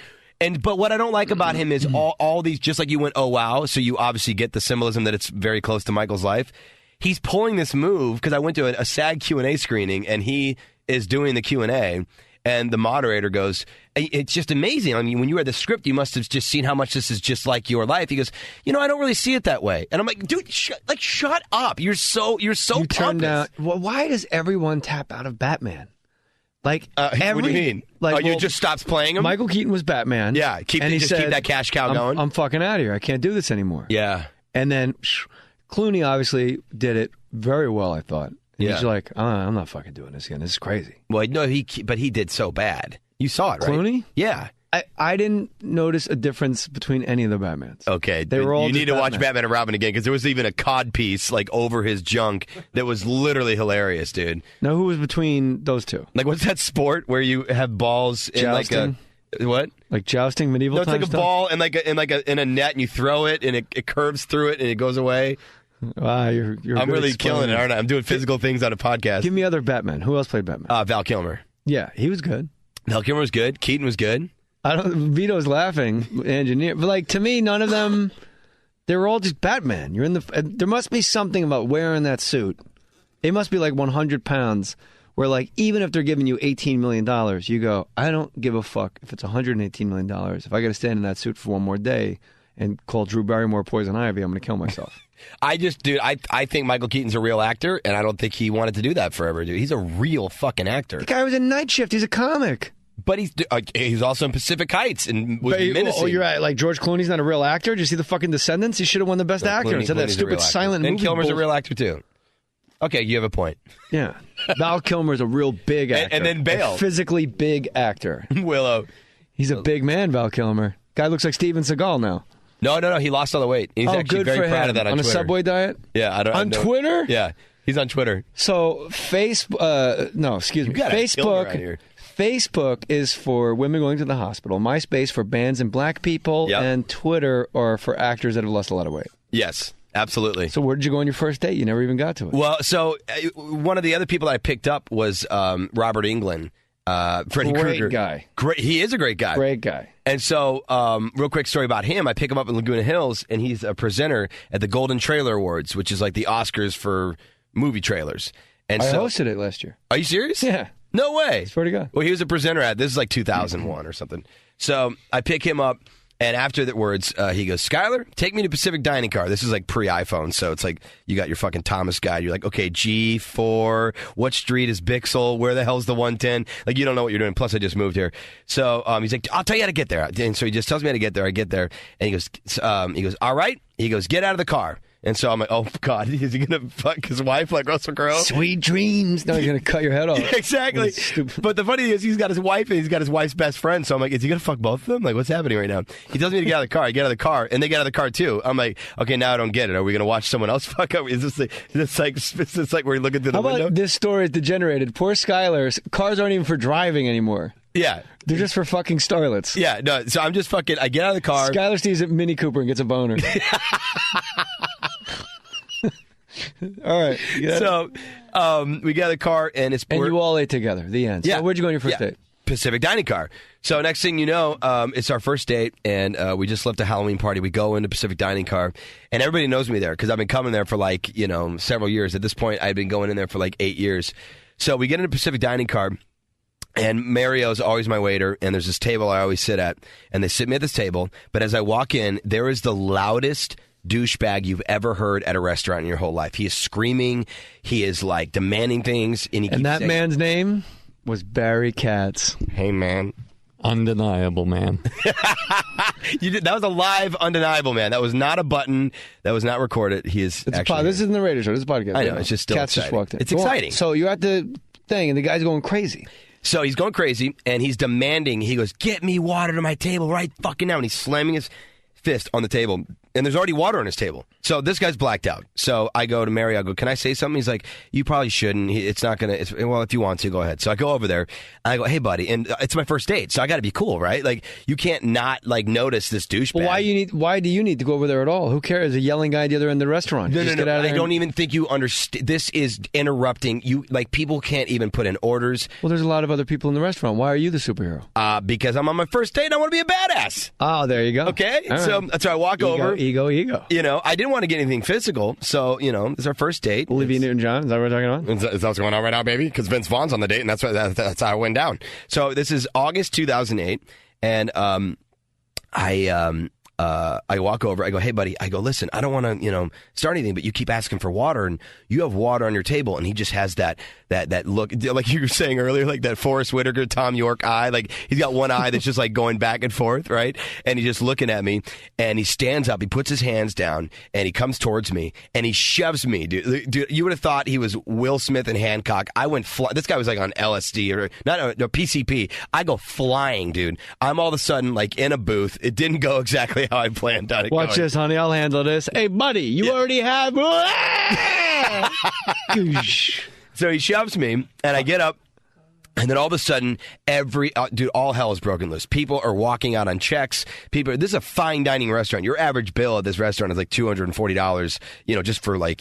But what I don't like about him is all these, just like you went, oh wow, so you obviously get the symbolism that it's very close to Michael's life. He's pulling this move because I went to a SAG Q&A screening, and he is doing the Q&A, and the moderator goes, it's just amazing. I mean, when you read the script, you must have just seen how much this is just like your life. He goes, I don't really see it that way. And I'm like, dude, shut up. You're so turned down. Well, why does everyone tap out of Batman? Like, what do you mean? You just stopped playing him? Michael Keaton was Batman. Yeah, keep that cash cow going. I'm fucking out of here. I can't do this anymore. Yeah. And then Clooney obviously did it very well, I thought. And he's like, I'm not fucking doing this again. This is crazy. Well, no, but he did so bad. You saw it, right? Clooney? Yeah. I didn't notice a difference between any of the Batmans. Okay. They were all you need to watch Batman and Robin again, because there was even a cod piece over his junk that was literally hilarious, dude. Now, who was between those two? What's that sport where you have balls in jousting? What? Like jousting, medieval time stuff? A ball in a net, and you throw it, and it curves through it, and it goes away. Wow, you're I'm really killing it, aren't I? I'm doing physical things on a podcast. Give me other Batman. Who else played Batman? Val Kilmer. Yeah, he was good. Val Kilmer was good. Keaton was good. Vito's laughing, engineer. But to me, none of them, they were all just Batman. There must be something about wearing that suit. It must be 100 pounds, where even if they're giving you $18 million, you go, I don't give a fuck if it's $118 million. If I got to stand in that suit for one more day and call Drew Barrymore Poison Ivy, I'm going to kill myself. I think Michael Keaton's a real actor, and I don't think he wanted to do that forever, dude. He's a real fucking actor. The guy was in Night Shift. He's a comic. But he's also in Pacific Heights and was menacing. Oh, you're right. George Clooney's not a real actor. Did you see the fucking Descendants? He should have won the Best Actor instead of that stupid silent movie. And Kilmer's a real actor, too. Okay, you have a point. Yeah. Val Kilmer's a real big actor. And then Bale. A physically big actor. Willow. He's a big man, Val Kilmer. Guy looks like Steven Seagal now. No. He lost all the weight. He's actually very proud of that on Twitter. On a Subway diet? Yeah. On Twitter? Yeah. He's on Twitter. So, Facebook is for women going to the hospital. MySpace for bands and black people. Yep. And Twitter are for actors that have lost a lot of weight. Yes, absolutely. So where did you go on your first date? You never even got to it. Well, so one of the other people that I picked up was Robert Englund. Freddy Krueger. Great guy. He is a great guy. Great guy. And so, real quick story about him. I pick him up in Laguna Hills, and he's a presenter at the Golden Trailer Awards, which is the Oscars for movie trailers. And I hosted it last year. Are you serious? Yeah. No way. Swear to God. Well, he was a presenter at, this is 2001 or something. So I pick him up, and after the words, he goes, Skyler, take me to Pacific Dining Car. This is pre-iPhone, so it's you got your fucking Thomas guide. You're okay, G4, what street is Bixel? Where the hell's the 110? You don't know what you're doing. Plus, I just moved here. So he's like, I'll tell you how to get there. And so he just tells me how to get there. I get there, and he goes, all right. He goes, get out of the car. And so I'm like, oh, God, is he going to fuck his wife like Russell Crowe? Sweet dreams. No, he's going to cut your head off. Yeah, exactly. But the funny thing is, he's got his wife and he's got his wife's best friend. So I'm like, is he going to fuck both of them? What's happening right now? He tells me to get out of the car. I get out of the car, and they get out of the car, too. I'm like, okay, now I don't get it. Are we going to watch someone else fuck up? Is this like we're looking through the window? How about this story is degenerated? Poor Skyler. Cars aren't even for driving anymore. Yeah. They're just for fucking starlets. Yeah, no, so I'm just fucking, I get out of the car. Skyler sees a Mini Cooper and gets a boner. All right. So we get out of the car, and it's... And you all ate together. The end. Yeah. So where'd you go on your first date? Pacific Dining Car. So next thing you know, it's our first date, and we just left a Halloween party. We go into Pacific Dining Car, and everybody knows me there because I've been coming there for several years. At this point, I've been going in there for 8 years. So we get into Pacific Dining Car, and Mario's always my waiter, and there's this table I always sit at, and they sit me at this table. But as I walk in, there is the loudest douchebag you've ever heard at a restaurant in your whole life. He is screaming. He is demanding things. And that man's name was Barry Katz. Hey, man. Undeniable, man. That was a live Undeniable, man. That was not a button. That was not recorded. He is actually... This isn't the radio show. This is a podcast. I know. It's just still Katz exciting. Just walked in. It's exciting. So you're at the thing, and the guy's going crazy. So he's going crazy, and he's demanding. He goes, get me water to my table right fucking now. And he's slamming his fist on the table. and there's already water on his table. So this guy's blacked out. So I go to Mary. I go, can I say something? He's like, you probably shouldn't. It's not going to. Well, if you want to, go ahead. So I go over there. And I go, hey, buddy. And it's my first date. So I got to be cool, right? Like, you can't not, like, notice this douchebag. Well, why do you need to go over there at all? Who cares? A yelling guy at the other end of the restaurant. No. I don't even think you understand. This is interrupting. You, like, people can't even put in orders. Well, there's a lot of other people in the restaurant. Why are you the superhero? Because I'm on my first date and I want to be a badass. Oh, there you go. Okay? All So right. that's why I walk over. Ego. You know, I didn't want to get anything physical, so, you know, it's our first date. Olivia Newton-John, is that what we're talking about? Is that what's going on right now, baby? Because Vince Vaughn's on the date, and that's how it went down. So this is August 2008, and I walk over. I go, hey, buddy. I go, listen, I don't want to, start anything, but you keep asking for water, and you have water on your table, and he just has that look, like you were saying earlier, like that Forrest Whitaker, Tom York eye. Like, he's got one eye that's just like going back and forth, right? And he's just looking at me, and he stands up, he puts his hands down, and he comes towards me, and he shoves me, dude. Dude, you would have thought he was Will Smith and Hancock. I went this guy was like on LSD or no, PCP. I go flying, dude. I'm all of a sudden like in a booth. It didn't go exactly how I planned on it. Watch going. this, honey. I'll handle this. Hey, buddy, you already have. So he shoves me, and I get up, and then all of a sudden, all hell is broken loose. People are walking out on checks. This is a fine dining restaurant. Your average bill at this restaurant is like $240, just for like,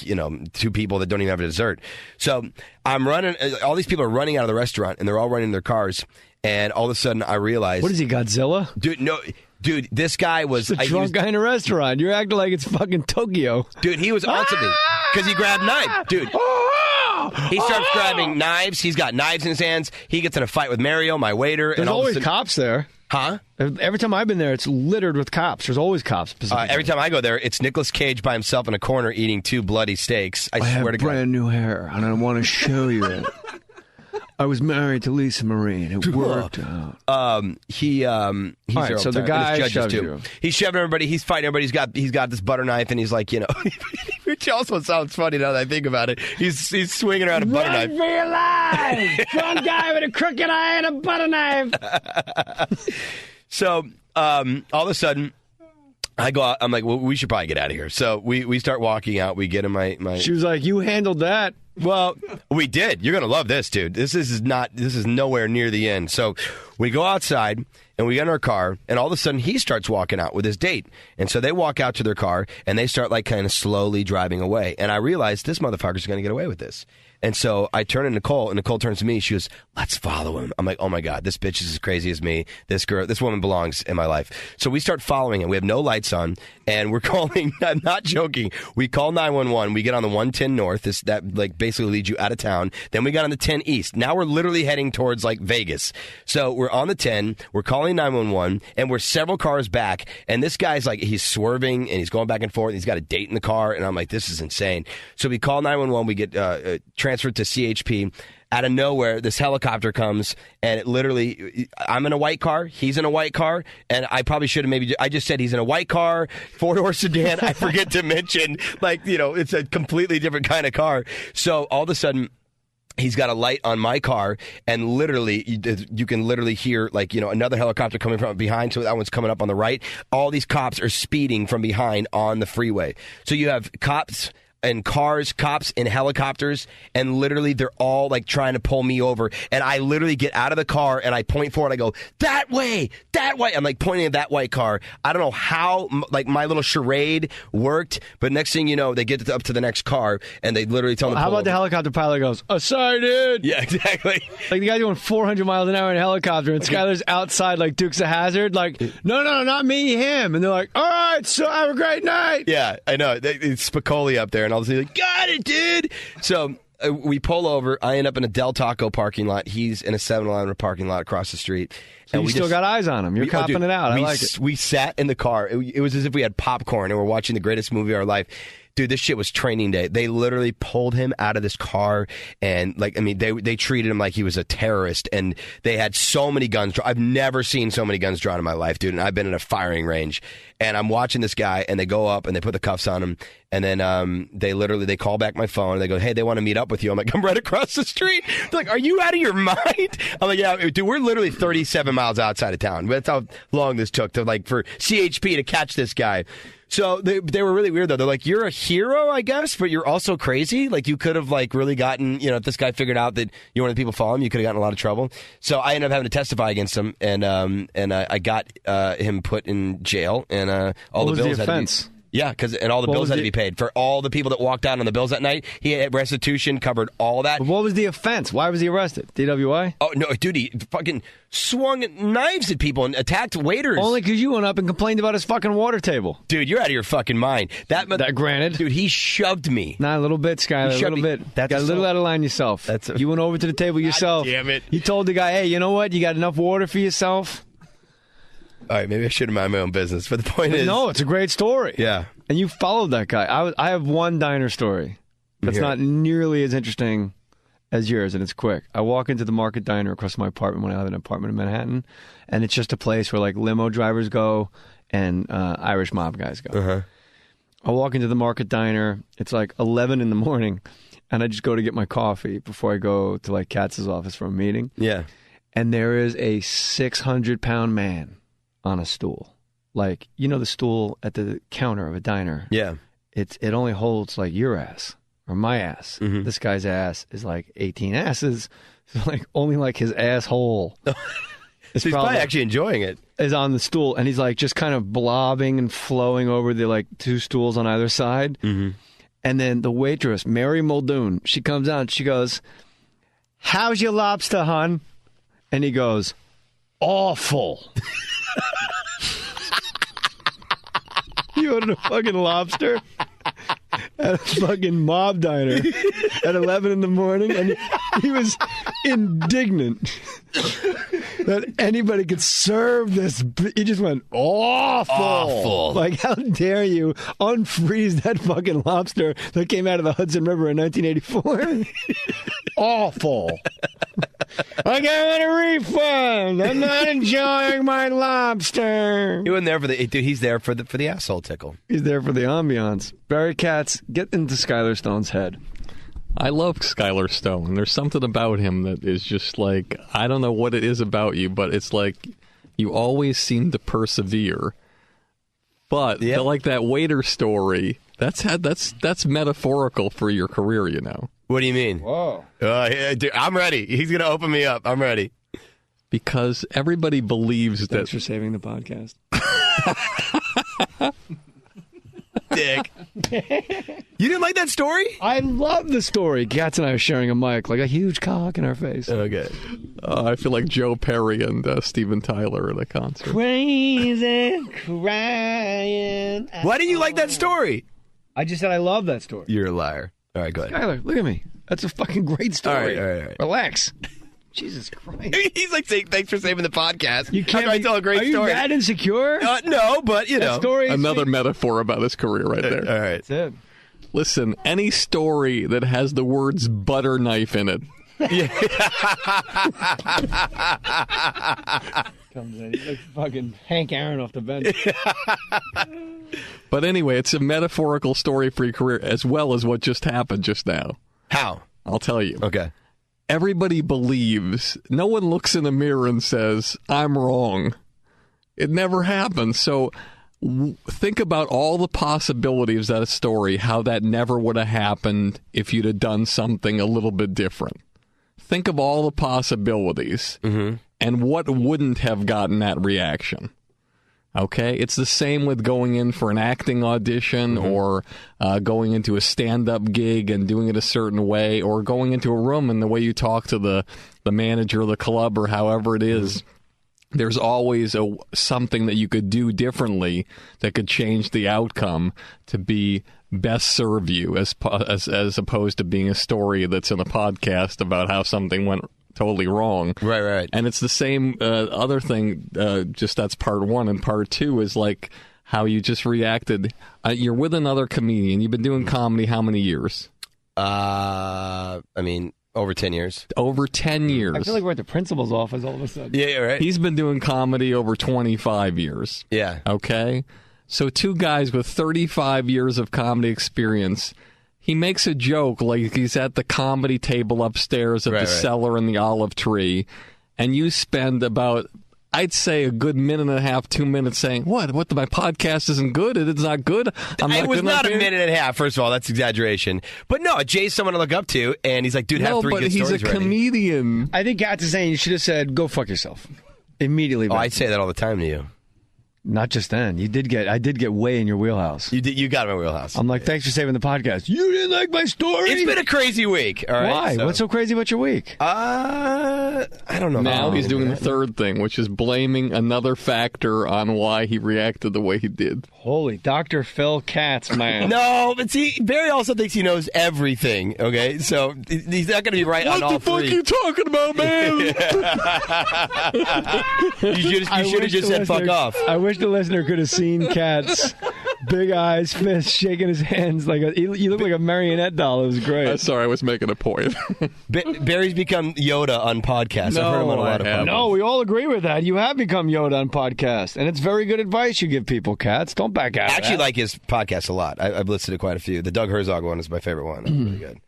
two people that don't even have a dessert. So I'm running. All these people are running out of the restaurant, and they're all running in their cars. And all of a sudden, I realize, what is he, Godzilla? Dude, no. Dude, this guy was a drunk guy in a restaurant. You're acting like it's fucking Tokyo. Dude, he was on something because he grabbed knives. Dude, he starts grabbing knives. He's got knives in his hands. He gets in a fight with Mario, my waiter. There's always cops there. Huh? Every time I've been there, it's littered with cops. There's always cops. Every time I go there, it's Nicolas Cage by himself in a corner eating 2 bloody steaks. I swear to God. I have brand new hair, and I want to show you it. I was married to Lisa Marie, and it worked out. He's right, so the guy shoves you. He's shoving everybody. He's fighting everybody. He's got this butter knife, and he's like, which also sounds funny now that I think about it. He's swinging around a butter knife. Run for your life! Drunk guy with a crooked eye and a butter knife. So all of a sudden, I go out. I'm like, well, we should probably get out of here. So we start walking out. We get in my. She was like, you handled that. Well, we did. You're gonna love this, dude. This is nowhere near the end. So we go outside and we get in our car, and all of a sudden he starts walking out with his date. And so they walk out to their car and they start like kind of slowly driving away. And I realized this motherfucker's gonna get away with this. And so I turn to Nicole, and Nicole turns to me. She goes, let's follow him. I'm like, oh, my God, this bitch is as crazy as me. This woman belongs in my life. So we start following him. We have no lights on, and we're calling, I'm not joking, we call 911. We get on the 110 North. That like basically leads you out of town. Then we got on the 10 East. Now we're literally heading towards like Vegas. So we're on the 10. We're calling 911, and we're several cars back. And this guy's like, he's swerving, and he's going back and forth. And he's got a date in the car, and I'm like, this is insane. So we call 911. We get transferred to CHP. Out of nowhere, this helicopter comes, and it literally, I'm in a white car, he's in a white car, and I probably should have I just said he's in a white car, 4-door sedan. I forget to mention, it's a completely different kind of car. So all of a sudden, he's got a light on my car, and literally, you can literally hear, another helicopter coming from behind, so that one's coming up on the right. All these cops are speeding from behind on the freeway. So you have cops and cars, cops in helicopters, and literally they're all like trying to pull me over. And I literally get out of the car and I point forward. I go, that way. I'm like pointing at that white car. I don't know how my little charade worked, but next thing you know, they get up to the next car and they literally tell them to how pull about the over. helicopter pilot goes, sorry, dude. Yeah, exactly. Like the guy doing 400 miles an hour in a helicopter, and Skyler's outside like Dukes of Hazzard, like, no, not me, him. And they're like, all right, so have a great night. Yeah, I know. It's Spicoli up there, and all of a sudden, like, got it, dude. So we pull over. I end up in a Del Taco parking lot. He's in a 7-Eleven parking lot across the street. So and we still got eyes on him. You're copping it out. I like it. We sat in the car. It was as if we had popcorn and we're watching the greatest movie of our life. Dude, this shit was training day. They literally pulled him out of this car, and they treated him like he was a terrorist, and they had so many guns. I've never seen so many guns drawn in my life, dude, and I've been in a firing range. And I'm watching this guy, and they go up, and they put the cuffs on him, and then they call back my phone, and they go, hey, they want to meet up with you. I'm like, I'm right across the street. They're like, are you out of your mind? I'm like, yeah, dude, we're literally 37 miles outside of town. That's how long this took for CHP to catch this guy. So they were really weird, though. They're like, you're a hero, I guess, but you're also crazy. Like, you could have, like, really gotten, if this guy figured out that you're one of the people following him, you could have gotten in a lot of trouble. So I ended up having to testify against him, and I got him put in jail, and all what the bills was the offense? had to be... Yeah, and all the bills had to be paid. For all the people that walked out on the bills that night, he had restitution, covered all that. But what was the offense? Why was he arrested? DWI? Oh, no, dude, he fucking swung knives at people and attacked waiters. Only because you went up and complained about his fucking water table. Dude, you're out of your fucking mind. That granted. Dude, he shoved me. Nah, a little bit, Skyler, a little bit. Got a little out of line yourself. You went over to the table yourself. Damn it. You told the guy, hey, you know what? You got enough water for yourself? All right, maybe I should have mind my own business. But the point is... No, it's a great story. Yeah. And you followed that guy. I have one diner story that's not nearly as interesting as yours, and it's quick. I walk into the Market Diner across my apartment when I have an apartment in Manhattan, and it's just a place where, like, limo drivers go and Irish mob guys go. Uh-huh. I walk into the Market Diner. It's like 11 in the morning, and I just go to get my coffee before I go to, like, Katz's office for a meeting. Yeah. And there is a 600-pound man on a stool. Like, the stool at the counter of a diner. Yeah. It only holds, like, your ass or my ass. Mm-hmm. This guy's ass is like 18 asses. So, like, only, like, his asshole. So he's probably actually enjoying it. Is on the stool, and he's, like, just kind of blobbing and flowing over the, like, two stools on either side. Mm-hmm. And then the waitress, Mary Muldoon, she comes out and she goes, "How's your lobster, hon?" And he goes, "Awful." You ordered a fucking lobster at a fucking mob diner at 11 in the morning, and he was indignant that anybody could serve this. He just went, awful. Like, how dare you unfreeze that fucking lobster that came out of the Hudson River in 1984? Awful. I got a refund. I'm not enjoying my lobster. He wasn't there for the... Dude, he's there for the asshole tickle. He's there for the ambiance. Barry Katz, get into Skylar Stone's head. I love Skylar Stone. There's something about him that is just like, I don't know what it is about you, but it's like you always seem to persevere. But like that waiter story, that's metaphorical for your career, What do you mean? Whoa. Yeah, dude, I'm ready. He's going to open me up. I'm ready. Because everybody believes that... Thanks for saving the podcast. Dick. You didn't like that story? I love the story. Katz and I are sharing a mic, like a huge cock in our face. Okay. I feel like Joe Perry and Steven Tyler at a concert. Crazy, crying. Why didn't you like that story? I just said I love that story. You're a liar. All right, go ahead. Skyler, look at me. That's a fucking great story. All right. Relax. Jesus Christ. He's like saying thanks for saving the podcast. You can't tell a great story. Are you that insecure? No, but that story another metaphor about his career right there. All right. That's it. Listen, any story that has the words butter knife in it. Comes in. He's like fucking Hank Aaron off the bench. But anyway, it's a metaphorical story for your career as well as what just happened just now. How? I'll tell you. Okay. Everybody believes. No one looks in the mirror and says, I'm wrong. It never happens. So think about all the possibilities of that story, how that never would have happened if you'd have done something a little bit different. Think of all the possibilities and what wouldn't have gotten that reaction. Okay? It's the same with going in for an acting audition or going into a stand-up gig and doing it a certain way, or going into a room and the way you talk to the manager of the club or however it is. There's always something that you could do differently that could change the outcome to be best serve you, as opposed to being a story that's in a podcast about how something went totally wrong. Right. And it's the same other thing, just that's part one. And part two is like how you just reacted. You're with another comedian. You've been doing comedy how many years? Over 10 years. Over 10 years. I feel like we're at the principal's office all of a sudden. Yeah, right. He's been doing comedy over 25 years. Yeah. Okay? So two guys with 35 years of comedy experience. He makes a joke like he's at the comedy table upstairs at the Cellar in the Olive Tree, and you spend about I'd say a good minute and a half, 2 minutes saying, what, my podcast isn't good? It's not good? It was not a minute and a half, first of all. That's exaggeration. But no, Jay's someone to look up to, and he's like, dude, have 3 good stories he's a ready. comedian. I think Katz is saying you should have said, go fuck yourself. Immediately. Oh, I say that all the time to you. Not just then. I did get way in your wheelhouse. You got in my wheelhouse. I'm like, thanks for saving the podcast. You didn't like my story? It's been a crazy week. All right. Why? So. What's so crazy about your week? I don't know. Now he's doing the third thing, which is blaming another factor on why he reacted the way he did. Holy Dr. Phil Katz, man. No, but see, Barry also thinks he knows everything, okay? So he's not going to be right on all 3. What the fuck are you talking about, man? You should have just said fuck off. I wish the listener could have seen Katz. Big eyes, fist, shaking his hands. You look like a marionette doll. It was great. Sorry, I was making a point. Barry's become Yoda on podcasts. I've heard him on a lot of podcasts. No, we all agree with that. You have become Yoda on podcasts, and it's very good advice you give people, Katz. Don't back out. I actually like his podcast a lot. I've listened to quite a few. The Doug Herzog one is my favorite one. That's really good.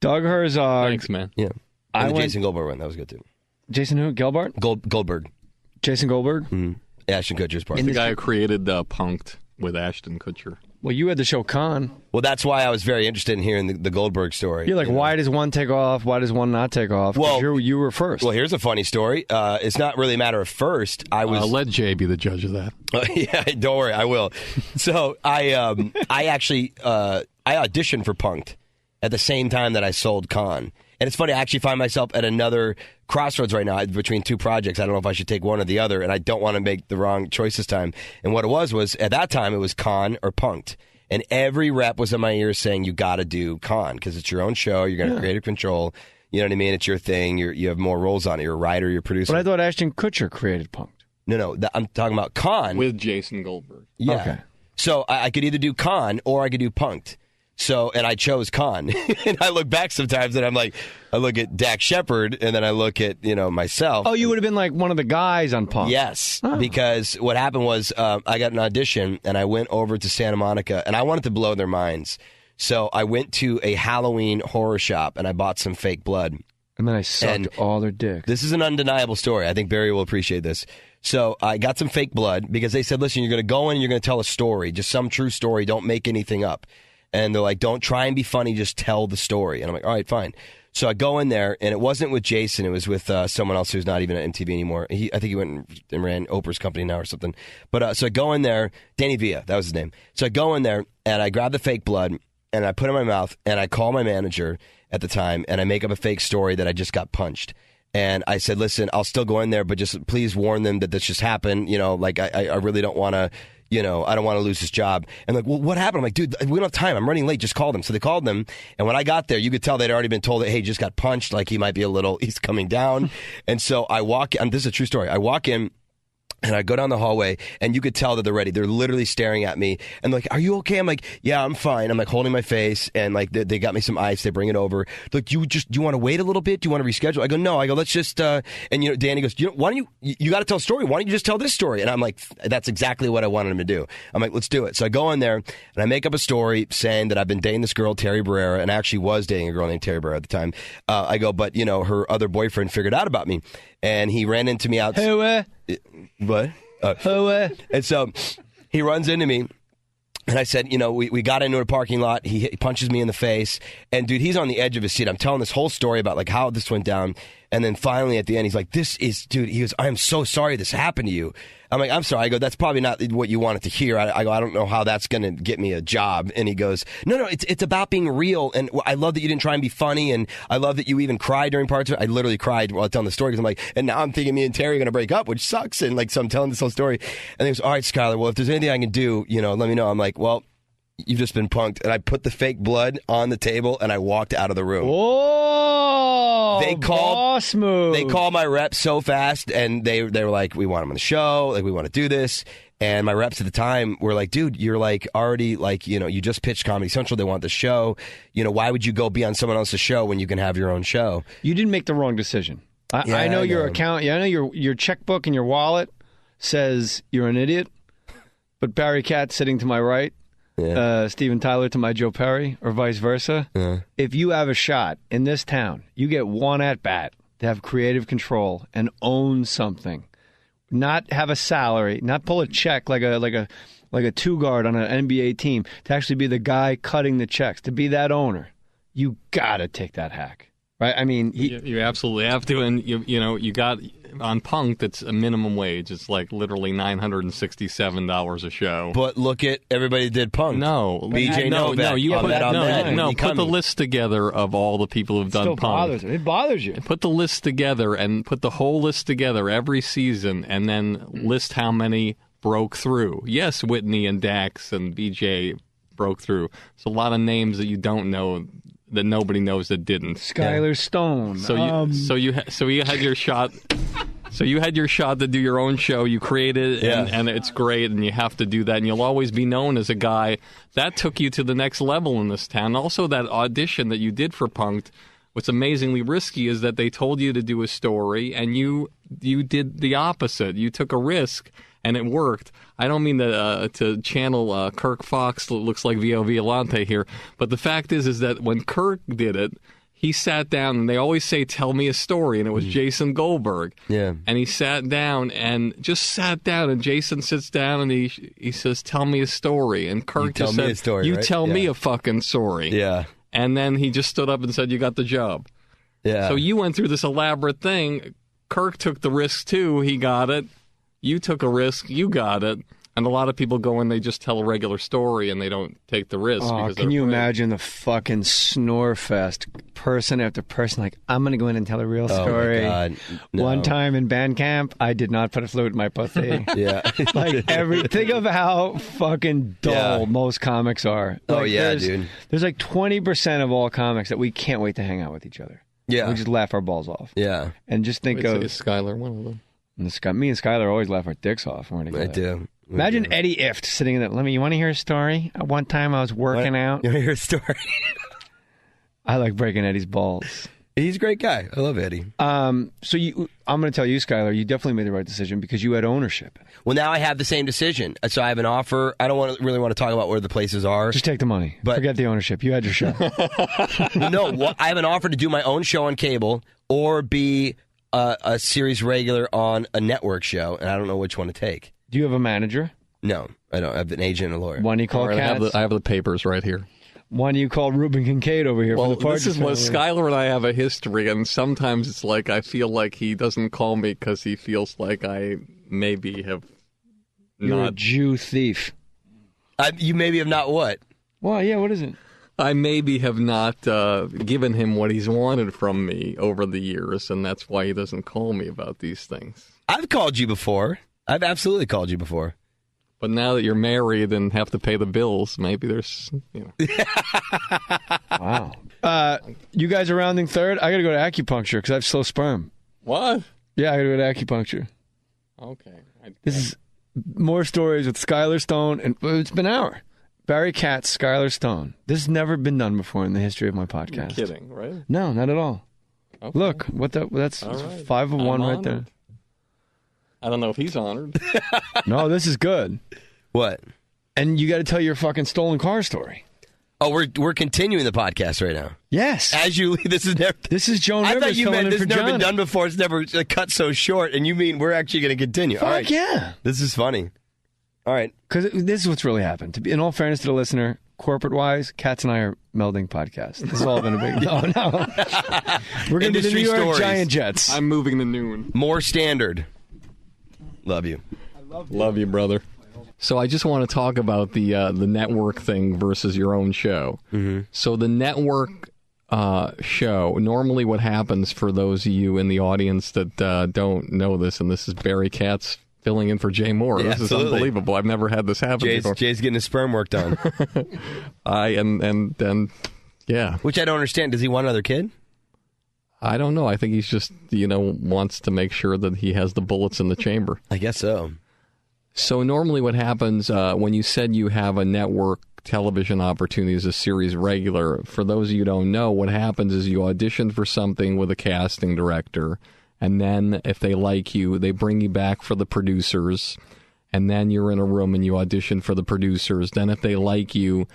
Doug Herzog. Thanks, man. Yeah. And the Jason Goldberg one. That was good, too. Jason who? Gelbart? Goldberg. Jason Goldberg? Mm-hmm. Ashton Kutcher's part. The guy who created Punk'd with Ashton Kutcher. Well, you had the show Con. Well, that's why I was very interested in hearing the Goldberg story. You're like, why does one take off? Why does one not take off? Well, you were first. Well, here's a funny story. It's not really a matter of first. Let Jay be the judge of that. Yeah, don't worry, I will. So I actually I auditioned for Punk'd at the same time that I sold Con. And it's funny, I actually find myself at another crossroads right now between 2 projects. I don't know if I should take one or the other, and I don't want to make the wrong choice this time. And what it was at that time, it was Con or Punk'd. And every rep was in my ear saying, you got to do Con, because it's your own show, you're going to have creative control, you know what I mean? It's your thing, you have more roles on it, you're a writer, you're a producer. But I thought Ashton Kutcher created Punk'd. No, I'm talking about Con. With Jason Goldberg. Yeah. Okay. So I could either do Con or I could do Punk'd. So, and I chose Con. And I look back sometimes and I'm like, I look at Dak Shepard and then I look at, myself. Oh, you would have been like one of the guys on Punk'd. Yes, because what happened was I got an audition and I went over to Santa Monica and I wanted to blow their minds. So I went to a Halloween horror shop and I bought some fake blood. And then I sucked all their dicks. This is an undeniable story. I think Barry will appreciate this. So I got some fake blood because they said, listen, you're going to go in and you're going to tell a story, just some true story. Don't make anything up. And they're like, don't try and be funny, just tell the story. And I'm like, all right, fine. So I go in there, and it wasn't with Jason. It was with someone else who's not even at MTV anymore. I think he went and ran Oprah's company now or something. But so I go in there, Danny Villa, that was his name. So I go in there, and I grab the fake blood, and I put it in my mouth, and I call my manager at the time, and I make up a fake story that I just got punched. And I said, listen, I'll still go in there, but just please warn them that this just happened. I really don't want to... I don't want to lose this job. And like, well, what happened? I'm like, dude, we don't have time. I'm running late. Just call them. So they called them. And when I got there, you could tell they'd already been told that, hey, he just got punched. Like he might be he's coming down. And so I walk, and this is a true story. I walk in. And I go down the hallway, and you could tell that they're ready. They're literally staring at me. And like, are you okay? I'm like, yeah, I'm fine. I'm like holding my face, and like they got me some ice. They bring it over. Like, do you want to wait a little bit? Do you want to reschedule? I go, no. I go, let's just. And Danny goes, why don't you got to tell a story? Why don't you just tell this story? And I'm like, that's exactly what I wanted him to do. I'm like, let's do it. So I go in there and I make up a story saying that I've been dating this girl, Terry Barrera, and I actually was dating a girl named Terry Barrera at the time. I go, but her other boyfriend figured out about me, and he ran into me out. Who? What? And so he runs into me, and I said, we got into a parking lot. He punches me in the face, and dude, he's on the edge of his seat. I'm telling this whole story about like how this went down, and then finally at the end, he's like, dude, he goes, I am so sorry this happened to you. I'm like, I'm sorry. I go, that's probably not what you wanted to hear. I go, I don't know how that's going to get me a job. And he goes, no, it's about being real. And I love that you didn't try and be funny. And I love that you even cried during parts of it. I literally cried while telling the story because I'm like, and now I'm thinking me and Terry are going to break up, which sucks. And like, so I'm telling this whole story. And he goes, all right, Skyler, well, if there's anything I can do, let me know. I'm like, well, you've just been punked. And I put the fake blood on the table and I walked out of the room. Oh, boss move. They called my reps so fast, and they were like, we want him on the show, like we want to do this. And my reps at the time were like, dude, you're like already like, you just pitched Comedy Central, they want the show. Why would you go be on someone else's show when you can have your own show? You didn't make the wrong decision. I know your account. Yeah, I know your checkbook and your wallet says you're an idiot. But Barry Katz sitting to my right, Steven Tyler to my Joe Perry, or vice versa. Yeah. If you have a shot in this town, you get one at bat to have creative control and own something. not have a salary, not pull a check like a two-guard on an NBA team, to actually be the guy cutting the checks, to be that owner, you got to take that hack. Right? I mean, you absolutely have to, and you got on Punk'd, it's a minimum wage. It's like literally $967 a show. But look at everybody that did Punk'd. No, BJ Novak. Put the list together of all the people who've done Punk'd. It bothers you. Put the list together and put the whole list together every season, and then list how many broke through. Yes, Whitney and Dax and BJ broke through. It's a lot of names that you don't know, that nobody knows that didn't. Skylar Stone. So you had your shot. So you had your shot to do your own show. You created it, and it's great, and you have to do that, and you'll always be known as a guy that took you to the next level in this town. Also, that audition that you did for Punk'd, what's amazingly risky is that they told you to do a story, and you did the opposite. You took a risk, and it worked. I don't mean to channel Kirk Fox, looks like Vio Violante here, but the fact is that when Kirk did it, he sat down, and they always say, tell me a story, and it was Jason Goldberg. Yeah. And he sat down, and Jason sits down, and he says, tell me a story. And Kirk just said, tell me a fucking story. Yeah. And then he just stood up and said, you got the job. Yeah. So you went through this elaborate thing. Kirk took the risk, too. He got it. You took a risk. You got it. And a lot of people go and they just tell a regular story and they don't take the risk. Oh, can you imagine the fucking snore fest, person after person, like, I'm going to go in and tell a real story. Oh, my God. No. One time in band camp, I did not put a flute in my pussy. Yeah. Think of how fucking dull most comics are. Dude. There's like 20% of all comics that we can't wait to hang out with each other. Yeah. We just laugh our balls off. Yeah. And just think of... Is Skyler one of them? Me and Skyler always laugh our dicks off when we're together. I do. Imagine Eddie Ift sitting in that. Let me. You want to hear a story? At one time, I was working out. You want to hear a story? I like breaking Eddie's balls. He's a great guy. I love Eddie. I'm going to tell you, Skyler, you definitely made the right decision because you had ownership. Well, now I have the same decision. So I have an offer. I don't really want to talk about where the places are. Just take the money. But forget the ownership. You had your show. No, I have an offer to do my own show on cable or be a series regular on a network show, and I don't know which one to take. Do you have a manager? No, I don't. I have an agent and a lawyer. One you call Katz? I have the papers right here. One you call Ruben Kincaid over here. Well, for the this is what Skyler and I have a history, and sometimes it's like I feel like he doesn't call me because he feels like I maybe have You're a Jew thief. You maybe have not what? Well, yeah, what is it? I maybe have not given him what he's wanted from me over the years, and that's why he doesn't call me about these things. I've called you before. I've absolutely called you before. But now that you're married and have to pay the bills, maybe there's, Wow. You guys are rounding third? I got to go to acupuncture because I have slow sperm. What? Yeah, I got to go to acupuncture. Okay. This is more stories with Skylar Stone, and it's been an hour. Barry Katz, Skylar Stone. This has never been done before in the history of my podcast. You're kidding, right? No, not at all. Okay. Look, that's right. 5 of 1 right honored. there. I don't know if he's honored. No, this is good. What? And you got to tell your fucking stolen car story. Oh, we're continuing the podcast right now. Yes. This is Joan I Rivers thought you meant this has never Johnny. been done before. It's never cut so short, and you mean we're actually going to continue. Fuck all right. yeah. This is funny. All right. Because this is what's really happened. In all fairness to the listener, corporate-wise, Katz and I are melding podcasts. This has all been a big... No. We're going to be the New York stories. Giant Jets. I'm moving to noon. More standard. Love you. Love you, brother. So I just want to talk about the network thing versus your own show. Mm-hmm. So the network show, normally what happens for those of you in the audience that don't know this, and this is Barry Katz filling in for Jay Mohr. Yeah, this absolutely. is unbelievable. I've never had this happen before. Jay's getting his sperm work done. Yeah. Which I don't understand. Does he want another kid? I don't know. I think he's just, wants to make sure that he has the bullets in the chamber. I guess so. So normally what happens when you said you have a network television opportunity as a series regular, for those of you who don't know, what happens is you audition for something with a casting director, and then if they like you, they bring you back for the producers, and then you're in a room and you audition for the producers. Then if they like you,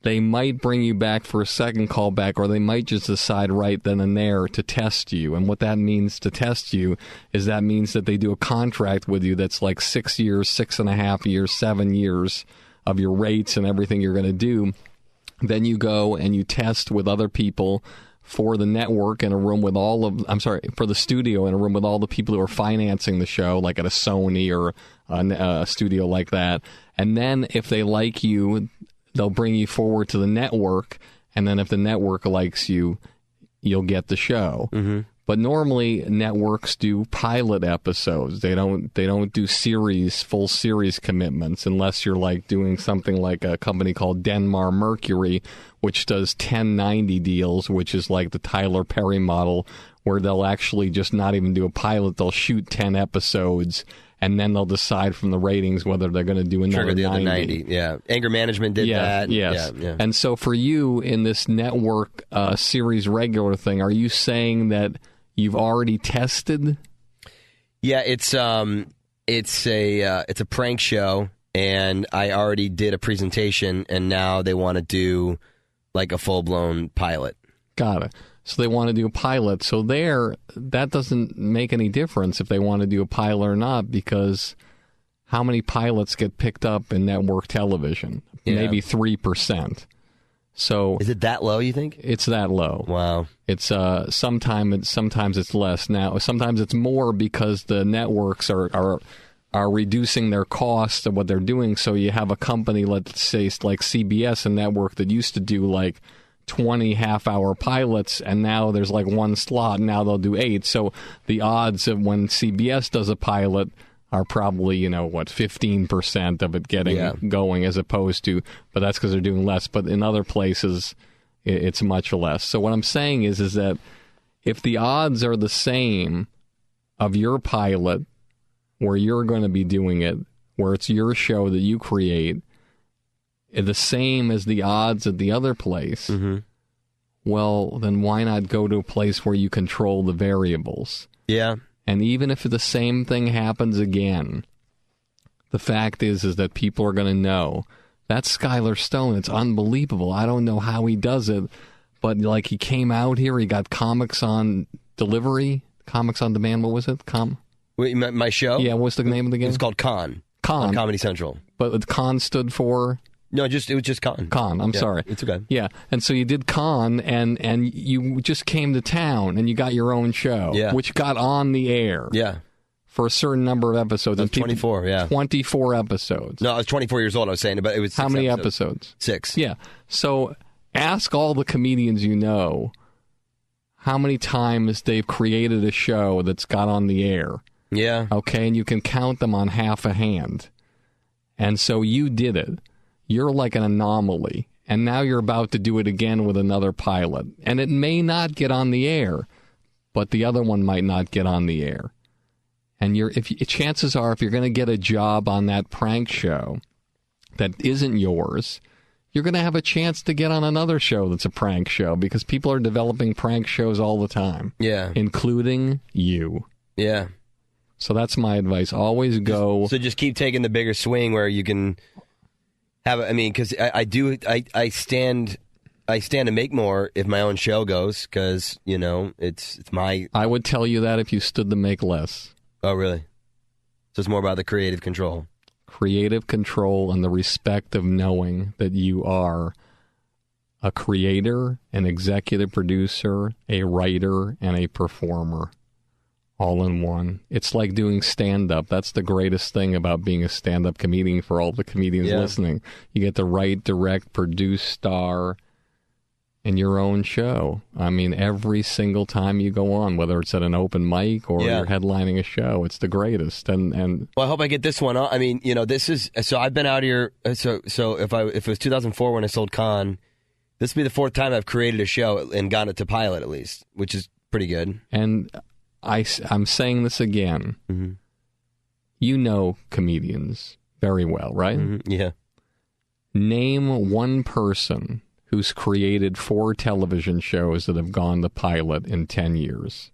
they might bring you back for a second callback, or they might just decide right then and there to test you. And what that means to test you is that means that they do a contract with you that's like 6 years, 6.5 years, 7 years of your rates and everything you're going to do. Then you go and you test with other people for the network in a room with for the studio in a room with all the people who are financing the show, like at a Sony or a studio like that. And then if they like you, they'll bring you forward to the network, and then if the network likes you, you'll get the show. Mm-hmm. But normally networks do pilot episodes. They don't do full series commitments unless you're like doing something like a company called Denmark Mercury, which does 1090 deals, which is like the Tyler Perry model, where they'll actually just not even do a pilot. They'll shoot 10 episodes, and then they'll decide from the ratings whether they're going to do another 90. Yeah, Anger Management did that. Yes. Yeah. And so for you in this network series regular thing, are you saying that you've already tested? Yeah, it's a prank show, and I already did a presentation, and now they want to do like a full-blown pilot. Got it. So they want to do a pilot. So that doesn't make any difference if they want to do a pilot or not, because how many pilots get picked up in network television? Yeah. Maybe 3%. So is it that low, you think? It's that low. Wow. It's sometimes it's less. Now, sometimes it's more because the networks are reducing their costs of what they're doing. So you have a company, let's say like CBS, a network that used to do like 20 half-hour pilots, and now there's like one slot, and now they'll do 8. So the odds of when CBS does a pilot are probably, 15% of it getting going, as opposed to, but that's because they're doing less. But in other places, it's much less. So what I'm saying is that if the odds are the same of your pilot, where you're going to be doing it, where it's your show that you create, the same as the odds at the other place, well, then why not go to a place where you control the variables? Yeah. And even if the same thing happens again, the fact is that people are going to know. That's Skylar Stone. It's unbelievable. I don't know how he does it, but like he came out here, he got Comics on Delivery, Comics on Demand. What was it? Wait, my show? Yeah, what's the name of the game? It's called Con. Con. On Comedy Central. But Con stood for? No, it was just Con. Con, I'm sorry. It's okay. Yeah, and so you did Con, and you just came to town, and you got your own show, which got on the air. Yeah. For a certain number of episodes. That's 24, yeah. 24 episodes. No, I was 24 years old, I was saying, but it was 6 How many episodes? 6. Yeah. So ask all the comedians you know how many times they've created a show that's got on the air. Yeah. Okay, and you can count them on half a hand. And so you did it. You're like an anomaly. And now you're about to do it again with another pilot. And it may not get on the air, but the other one might not get on the air. And chances are, if you're going to get a job on that prank show that isn't yours, you're going to have a chance to get on another show that's a prank show, because people are developing prank shows all the time. Yeah. Including you. Yeah. So that's my advice. Always go. So just keep taking the bigger swing where you can have. I mean, because I stand to make more if my own show goes, because it's my. I would tell you that if you stood to make less. Oh, really? So it's more about the creative control. Creative control and the respect of knowing that you are a creator, an executive producer, a writer, and a performer. All in one. It's like doing stand-up. That's the greatest thing about being a stand-up comedian for all the comedians listening. You get to write, direct, produce, star in your own show. I mean, every single time you go on, whether it's at an open mic or you're headlining a show, it's the greatest. And well, I hope I get this one on. I mean, this is, so I've been out here, so if it was 2004 when I sold Con, this will be the 4th time I've created a show and gotten it to pilot at least, which is pretty good. And I'm saying this again. Mm-hmm. You know comedians very well, right? Mm-hmm. Yeah. Name one person who's created 4 television shows that have gone to pilot in 10 years.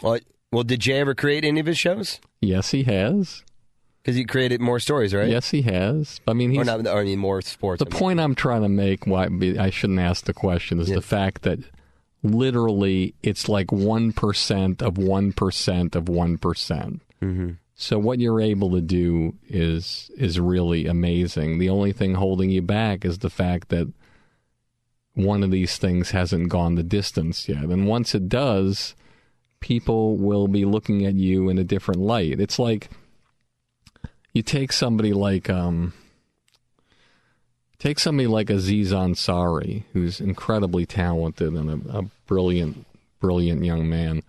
Well, did Jay ever create any of his shows? Yes, he has. Because he created more stories, right? Yes, he has. I mean, more sports. The point I'm trying to make, why I shouldn't ask the question, is the fact that literally it's like 1% of 1% of 1%. Mm-hmm. So what you're able to do is really amazing. The only thing holding you back is the fact that one of these things hasn't gone the distance yet. And once it does, people will be looking at you in a different light. It's like you take somebody like Aziz Ansari, who's incredibly talented and a brilliant young man.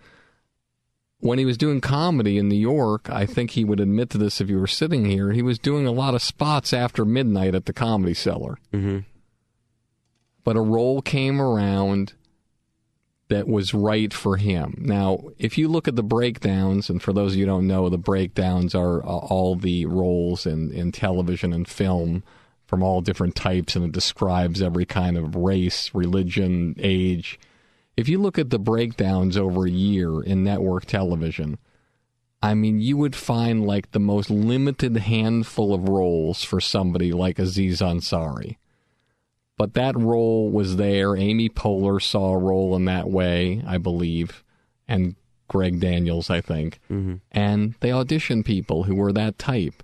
When he was doing comedy in New York, I think he would admit to this if he were sitting here, he was doing a lot of spots after midnight at the Comedy Cellar. Mm-hmm. But a role came around that was right for him. Now, if you look at the breakdowns, and for those of you who don't know, the breakdowns are all the roles in television and film from all different types, and it describes every kind of race, religion, age. If you look at the breakdowns over a year in network television, I mean, you would find like the most limited handful of roles for somebody like Aziz Ansari. But that role was there. Amy Poehler saw a role in that way, I believe, and Greg Daniels, I think. Mm-hmm. And they auditioned people who were that type.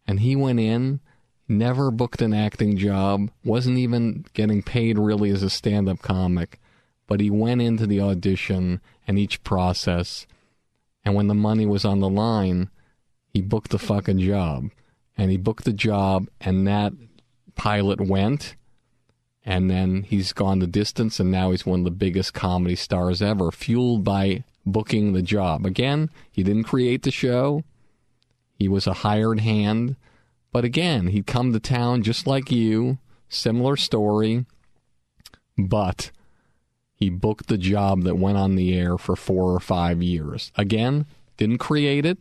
And he went in, never booked an acting job, wasn't even getting paid really as a stand-up comic, but he went into the audition and each process, and when the money was on the line, he booked the fucking job. And he booked the job, and that pilot went. And then he's gone the distance, and now he's one of the biggest comedy stars ever, fueled by booking the job. Again, he didn't create the show. He was a hired hand. But again, he'd come to town just like you, similar story, but he booked the job that went on the air for 4 or 5 years. Again, didn't create it,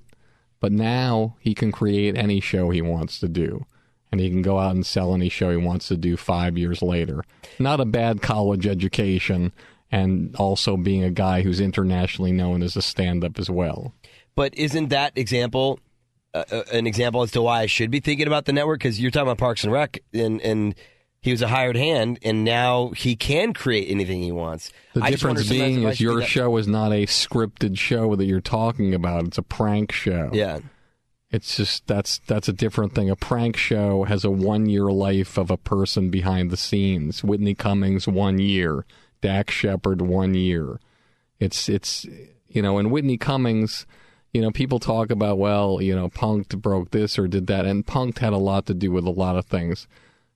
but now he can create any show he wants to do. And he can go out and sell any show he wants to do 5 years later. Not a bad college education, and also being a guy who's internationally known as a stand-up as well. But isn't that example an example as to why I should be thinking about the network? Because you're talking about Parks and Rec, and he was a hired hand, and now he can create anything he wants. The difference being is your show is not a scripted show that you're talking about. It's a prank show. Yeah. It's just, that's a different thing. A prank show has a 1-year life of a person behind the scenes. Whitney Cummings, 1 year. Dax Shepard, 1 year. It's and Whitney Cummings, people talk about, well, Punk'd broke this or did that, and Punk'd had a lot to do with a lot of things.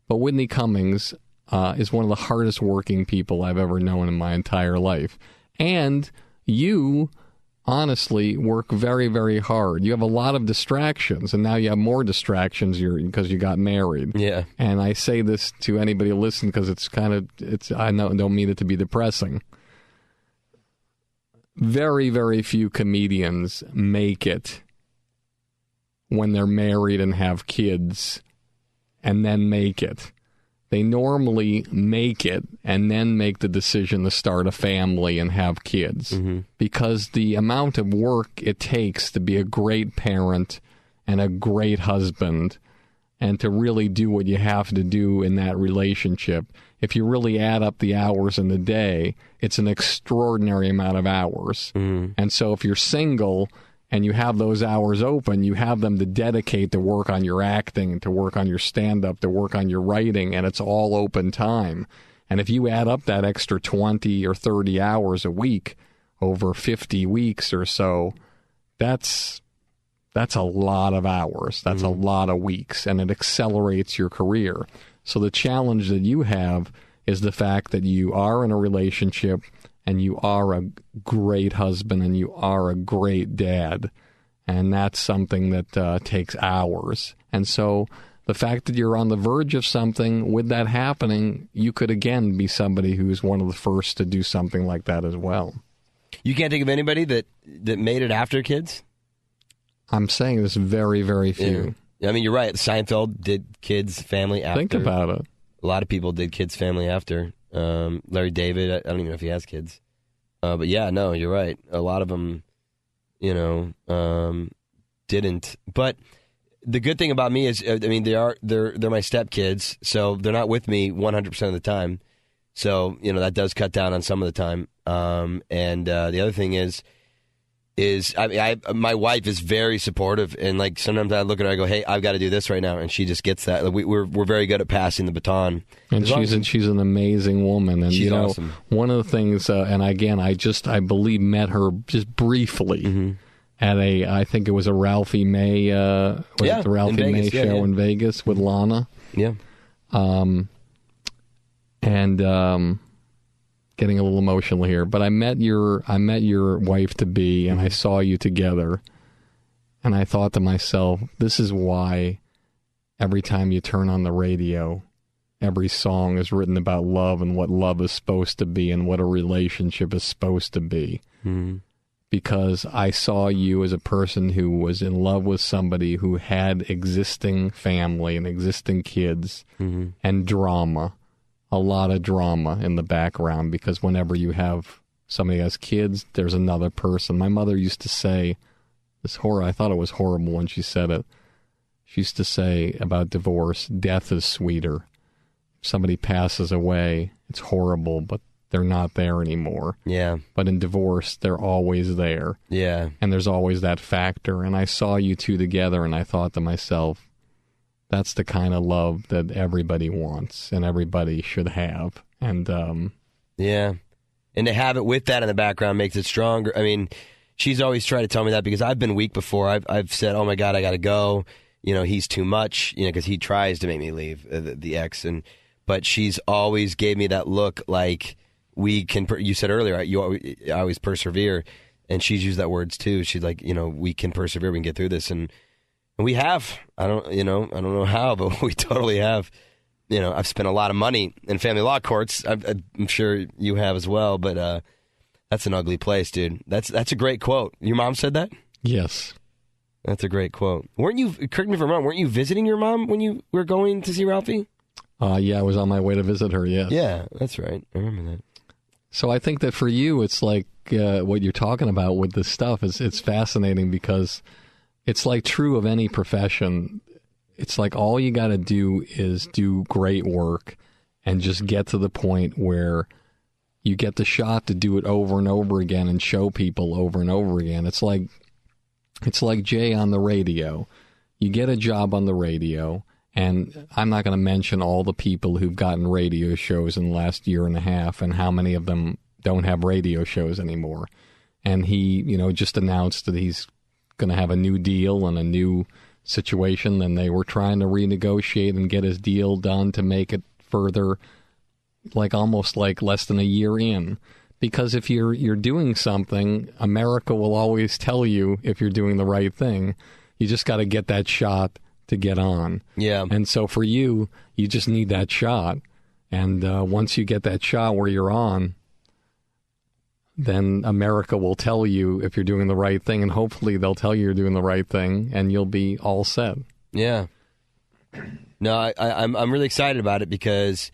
But Whitney Cummings is one of the hardest working people I've ever known in my entire life. And you honestly work very, very hard. You have a lot of distractions, and now you have more distractions because you got married. Yeah. And I say this to anybody who listens because I don't mean it to be depressing. Very, very few comedians make it when they're married and have kids and then make it. They normally make it and then make the decision to start a family and have kids. Mm-hmm. Because the amount of work it takes to be a great parent and a great husband and to really do what you have to do in that relationship, if you really add up the hours in the day, it's an extraordinary amount of hours. Mm-hmm. And so if you're single and you have those hours open, you have them to dedicate to work on your acting, to work on your stand-up, to work on your writing, and it's all open time. And if you add up that extra 20 or 30 hours a week over 50 weeks or so, that's a lot of hours. That's a lot of weeks, and it accelerates your career. So the challenge that you have is the fact that you are in a relationship and you are a great husband and you are a great dad. And that's something that takes hours. And so the fact that you're on the verge of something, with that happening, you could again be somebody who's one of the first to do something like that as well. You can't think of anybody that made it after kids? I'm saying there's very, very few. Yeah. I mean, you're right. Seinfeld did kids, family after. Think about it. A lot of people did kids, family after. Larry David, I don't even know if he has kids. But yeah, no, you're right. A lot of them, didn't. But the good thing about me is, I mean, they're my stepkids, so they're not with me 100% of the time. So, you know, that does cut down on some of the time. And the other thing is my wife is very supportive, and like sometimes I look at her, I go, "Hey, I've got to do this right now," and she just gets that. Like, we're very good at passing the baton. And she's an amazing woman, and she's you know, awesome. One of the things, and again, I believe met her just briefly at I think it was a Ralphie May, the Ralphie May show in Vegas with Lana. Yeah. Getting a little emotional here, but I met your wife to be, and I saw you together, and I thought to myself, this is why every time you turn on the radio, every song is written about love and what love is supposed to be and what a relationship is supposed to be. Mm-hmm. Because I saw you as a person who was in love with somebody who had existing family and existing kids and drama. A lot of drama in the background, because whenever you have somebody who has kids, there's another person. My mother used to say this I thought it was horrible when she said it. She used to say about divorce, death is sweeter. If somebody passes away, it's horrible, but they're not there anymore. Yeah. But in divorce, they're always there. Yeah. And there's always that factor. And I saw you two together, and I thought to myself, that's the kind of love that everybody wants and everybody should have. And yeah. And to have it with that in the background makes it stronger. I mean, she's always tried to tell me that, because I've been weak before. I've said, "Oh my God, I got to go. You know, he's too much." You know, because he tries to make me leave, the ex. But she's always gave me that look like we can. You said earlier, I always persevere, and she's used that words too. She's like, you know, we can persevere. We can get through this, and we have. I don't know how, but we totally have. You know, I've spent a lot of money in family law courts. I'm sure you have as well, but that's an ugly place, dude. That's a great quote. Your mom said that? Yes. That's a great quote. Correct me if I'm wrong, weren't you visiting your mom when you were going to see Ralphie? Yeah, I was on my way to visit her, yes. Yeah, that's right. I remember that. So I think that for you, it's like what you're talking about with this stuff. It's fascinating, because it's like true of any profession. It's like all you got to do is do great work and just get to the point where you get the shot to do it over and over again and show people over and over again. It's like Jay on the radio. You get a job on the radio, and I'm not going to mention all the people who've gotten radio shows in the last year and a half and how many of them don't have radio shows anymore. And he, just announced that he's going to have a new deal and a new situation, and they were trying to renegotiate and get his deal done to make it further, almost less than a year in. Because if you're doing something, America will always tell you if you're doing the right thing. You just got to get that shot to get on. Yeah. And so for you, you just need that shot. And once you get that shot where you're on, then America will tell you if you're doing the right thing, and hopefully they'll tell you you're doing the right thing, and you'll be all set. Yeah. No, I'm really excited about it because,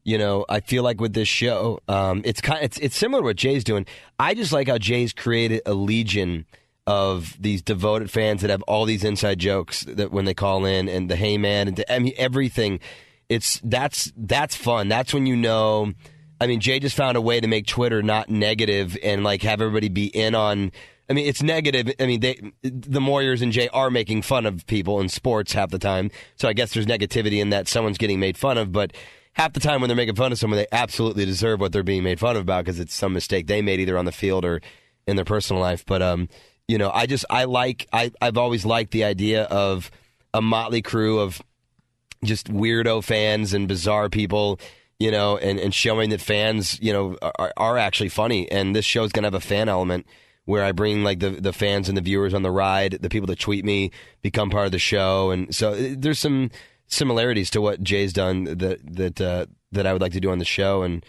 I feel like with this show, it's similar to what Jay's doing. I just like how Jay's created a legion of these devoted fans that have all these inside jokes that when they call in, and the hey man, and everything. That's fun. That's when Jay just found a way to make Twitter not negative and have everybody be in on. It's negative. The Moyers and Jay are making fun of people in sports half the time. So I guess there's negativity in that someone's getting made fun of. But half the time when they're making fun of someone, they absolutely deserve what they're being made fun of about because it's some mistake they made either on the field or in their personal life. But I've always liked the idea of a motley crew of just weirdo fans and bizarre people. And showing that fans, are actually funny. And this show's going to have a fan element where I bring the fans and the viewers on the ride, the people that tweet me become part of the show. And so there's some similarities to what Jay's done that I would like to do on the show. And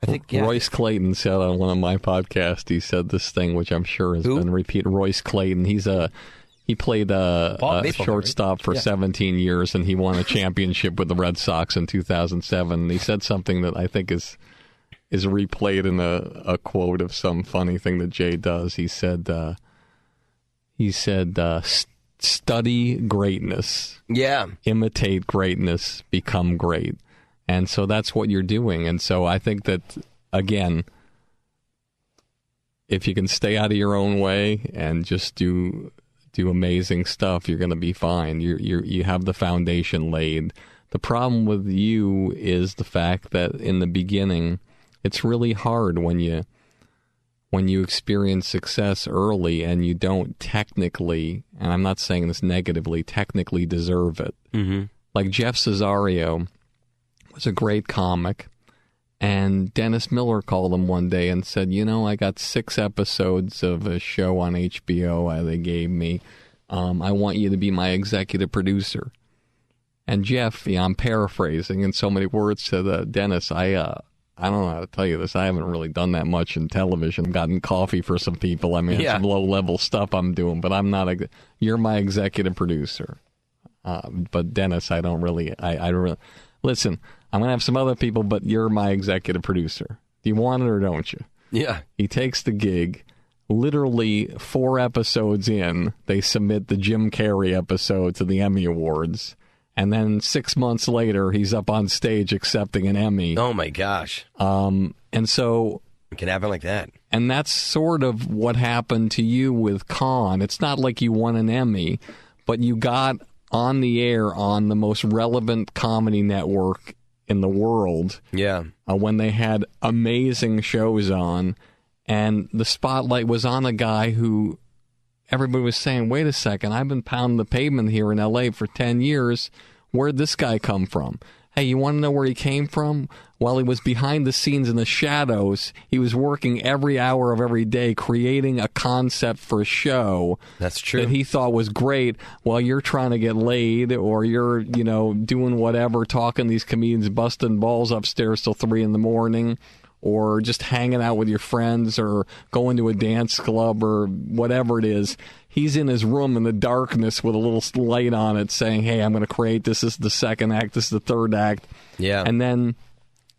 I think Royce Clayton said on one of my podcasts, he said this thing, which I'm sure has been repeated. Royce Clayton, he played a shortstop for 17 years, and he won a championship with the Red Sox in 2007. And he said something that I think is replayed in a quote of some funny thing that Jay does. He said, study greatness. Yeah. Imitate greatness, become great. And so that's what you're doing. And so I think that, again, if you can stay out of your own way and just do amazing stuff, you're going to be fine. You have the foundation laid. The problem with you is the fact that in the beginning, it's really hard when you experience success early and you don't technically, and I'm not saying this negatively, technically deserve it. Mm-hmm. Like Jeff Cesario was a great comic, and Dennis Miller called him one day and said, I got 6 episodes of a show on HBO they gave me. I want you to be my executive producer. And Jeff, I'm paraphrasing in so many words to Dennis, I don't know how to tell you this. I haven't really done that much in television. I've gotten coffee for some people. I mean, it's some low-level stuff I'm doing, but I'm not you're my executive producer. But Dennis, I don't really, I really, listen, I'm going to have some other people, but you're my executive producer. Do you want it or don't you? Yeah. He takes the gig. Literally 4 episodes in, they submit the Jim Carrey episode to the Emmy Awards. And then 6 months later, he's up on stage accepting an Emmy. Oh, my gosh. And so... It can happen like that. And that's sort of what happened to you with Khan. It's not like you won an Emmy, but you got on the air on the most relevant comedy network in the world. Yeah. When they had amazing shows on. And the spotlight was on a guy who... Everybody was saying, wait a second, I've been pounding the pavement here in L.A. for 10 years. Where'd this guy come from? Hey, you want to know where he came from? While he was behind the scenes in the shadows, he was working every hour of every day creating a concept for a show. That's true. That he thought was great while you're trying to get laid or you're, doing whatever, talking these comedians, busting balls upstairs till 3 a.m. or just hanging out with your friends or going to a dance club or whatever it is. He's in his room in the darkness with a little light on it saying, hey, I'm going to create this. This is the second act. This is the third act. Yeah. And then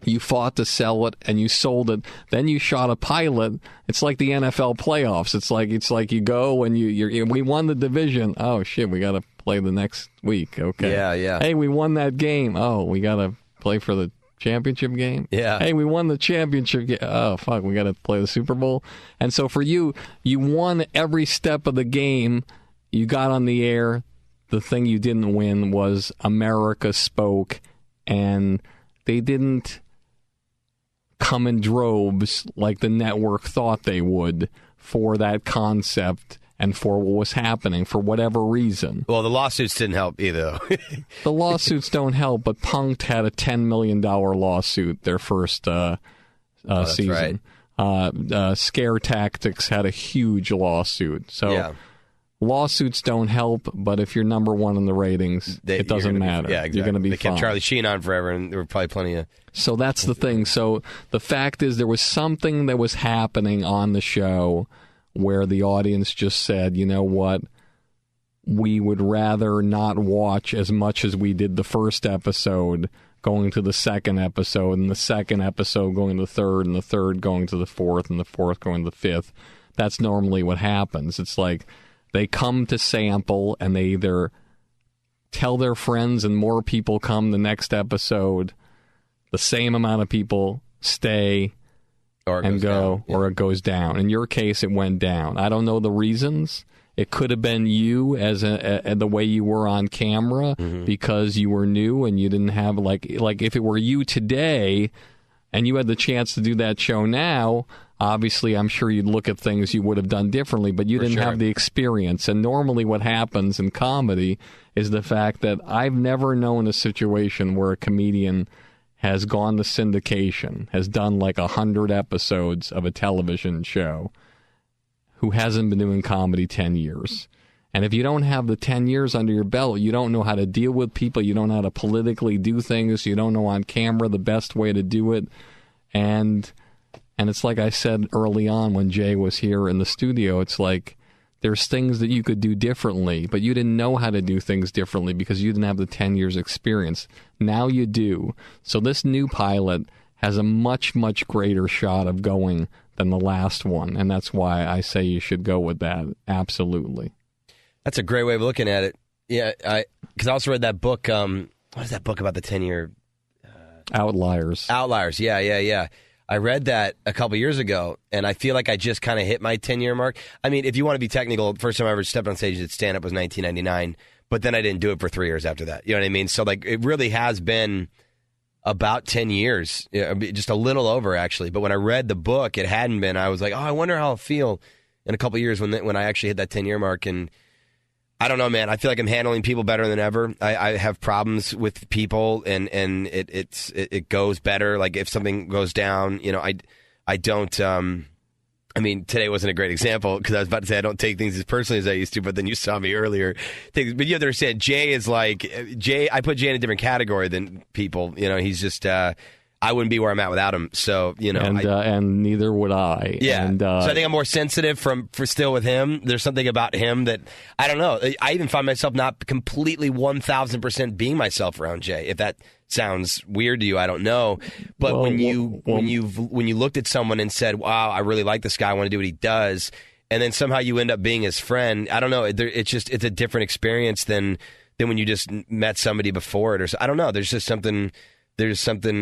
you fought to sell it and you sold it. Then you shot a pilot. It's like the NFL playoffs. It's like you go and we won the division. Oh, shit, we got to play the next week. Okay. Yeah. Hey, we won that game. Oh, we got to play for the championship game? Yeah. Hey, we won the championship game. Oh, fuck, we got to play the Super Bowl. And so for you won every step of the game. You got on the air. The thing you didn't win was America Spoke, and they didn't come in droves like the network thought they would for that concept and for what was happening, for whatever reason. Well, the lawsuits didn't help either. The lawsuits don't help, but Punk'd had a $10 million lawsuit their first season. Right. Scare Tactics had a huge lawsuit. So lawsuits don't help, but if you're number 1 in the ratings, it doesn't matter. Exactly. You're going to be they fine. kept Charlie Sheen on forever, and there were probably plenty of... So that's the thing. So the fact is there was something that was happening on the show where the audience just said, you know what, we would rather not watch as much as we did the first episode going to the second episode, and the second episode going to the third, and the third going to the fourth, and the fourth going to the fifth. That's normally what happens. It's like they come to sample, and they either tell their friends and more people come the next episode, the same amount of people stay, or it goes down. In your case, it went down. I don't know the reasons. It could have been you as the way you were on camera because you were new and you didn't have like if it were you today and you had the chance to do that show now, obviously I'm sure you'd look at things you would have done differently, but you didn't have the experience. And normally what happens in comedy is the fact that I've never known a situation where a comedian has gone to syndication, has done like 100 episodes of a television show, who hasn't been doing comedy 10 years. And if you don't have the 10 years under your belt, you don't know how to deal with people, you don't know how to politically do things, you don't know on camera the best way to do it. And it's like I said early on when Jay was here in the studio, it's like there's things that you could do differently, but you didn't know how to do things differently because you didn't have the 10 years experience. Now you do. So this new pilot has a much, much greater shot of going than the last one, and that's why I say you should go with that. Absolutely. That's a great way of looking at it. Yeah, because I also read that book. What is that book about the 10-year? Outliers. Outliers, yeah. I read that a couple years ago, and I feel like I just kind of hit my 10-year mark. I mean, if you want to be technical, the first time I ever stepped on stage at stand-up was 1999, but then I didn't do it for 3 years after that. You know what I mean? So, like, it really has been about 10 years, just a little over, actually. But when I read the book, it hadn't been. I was like, oh, I wonder how I'll feel in a couple years when I actually hit that 10-year mark. And I don't know, man. I feel like I'm handling people better than ever. I have problems with people, and it goes better. Like if something goes down, I don't. I mean, today wasn't a great example because I was about to say I don't take things as personally as I used to, but then you saw me earlier. But you have to understand, Jay is like Jay. I put Jay in a different category than people. He's just. I wouldn't be where I'm at without him. So, and neither would I. Yeah. And, so I think I'm more sensitive for still with him. There's something about him that I don't know. I even find myself not completely 1,000% being myself around Jay. If that sounds weird to you, I don't know. But when you looked at someone and said, "Wow, I really like this guy. I want to do what he does," and then somehow you end up being his friend, I don't know. It's a different experience than when you just met somebody before it, or so. I don't know. There's just something. There's something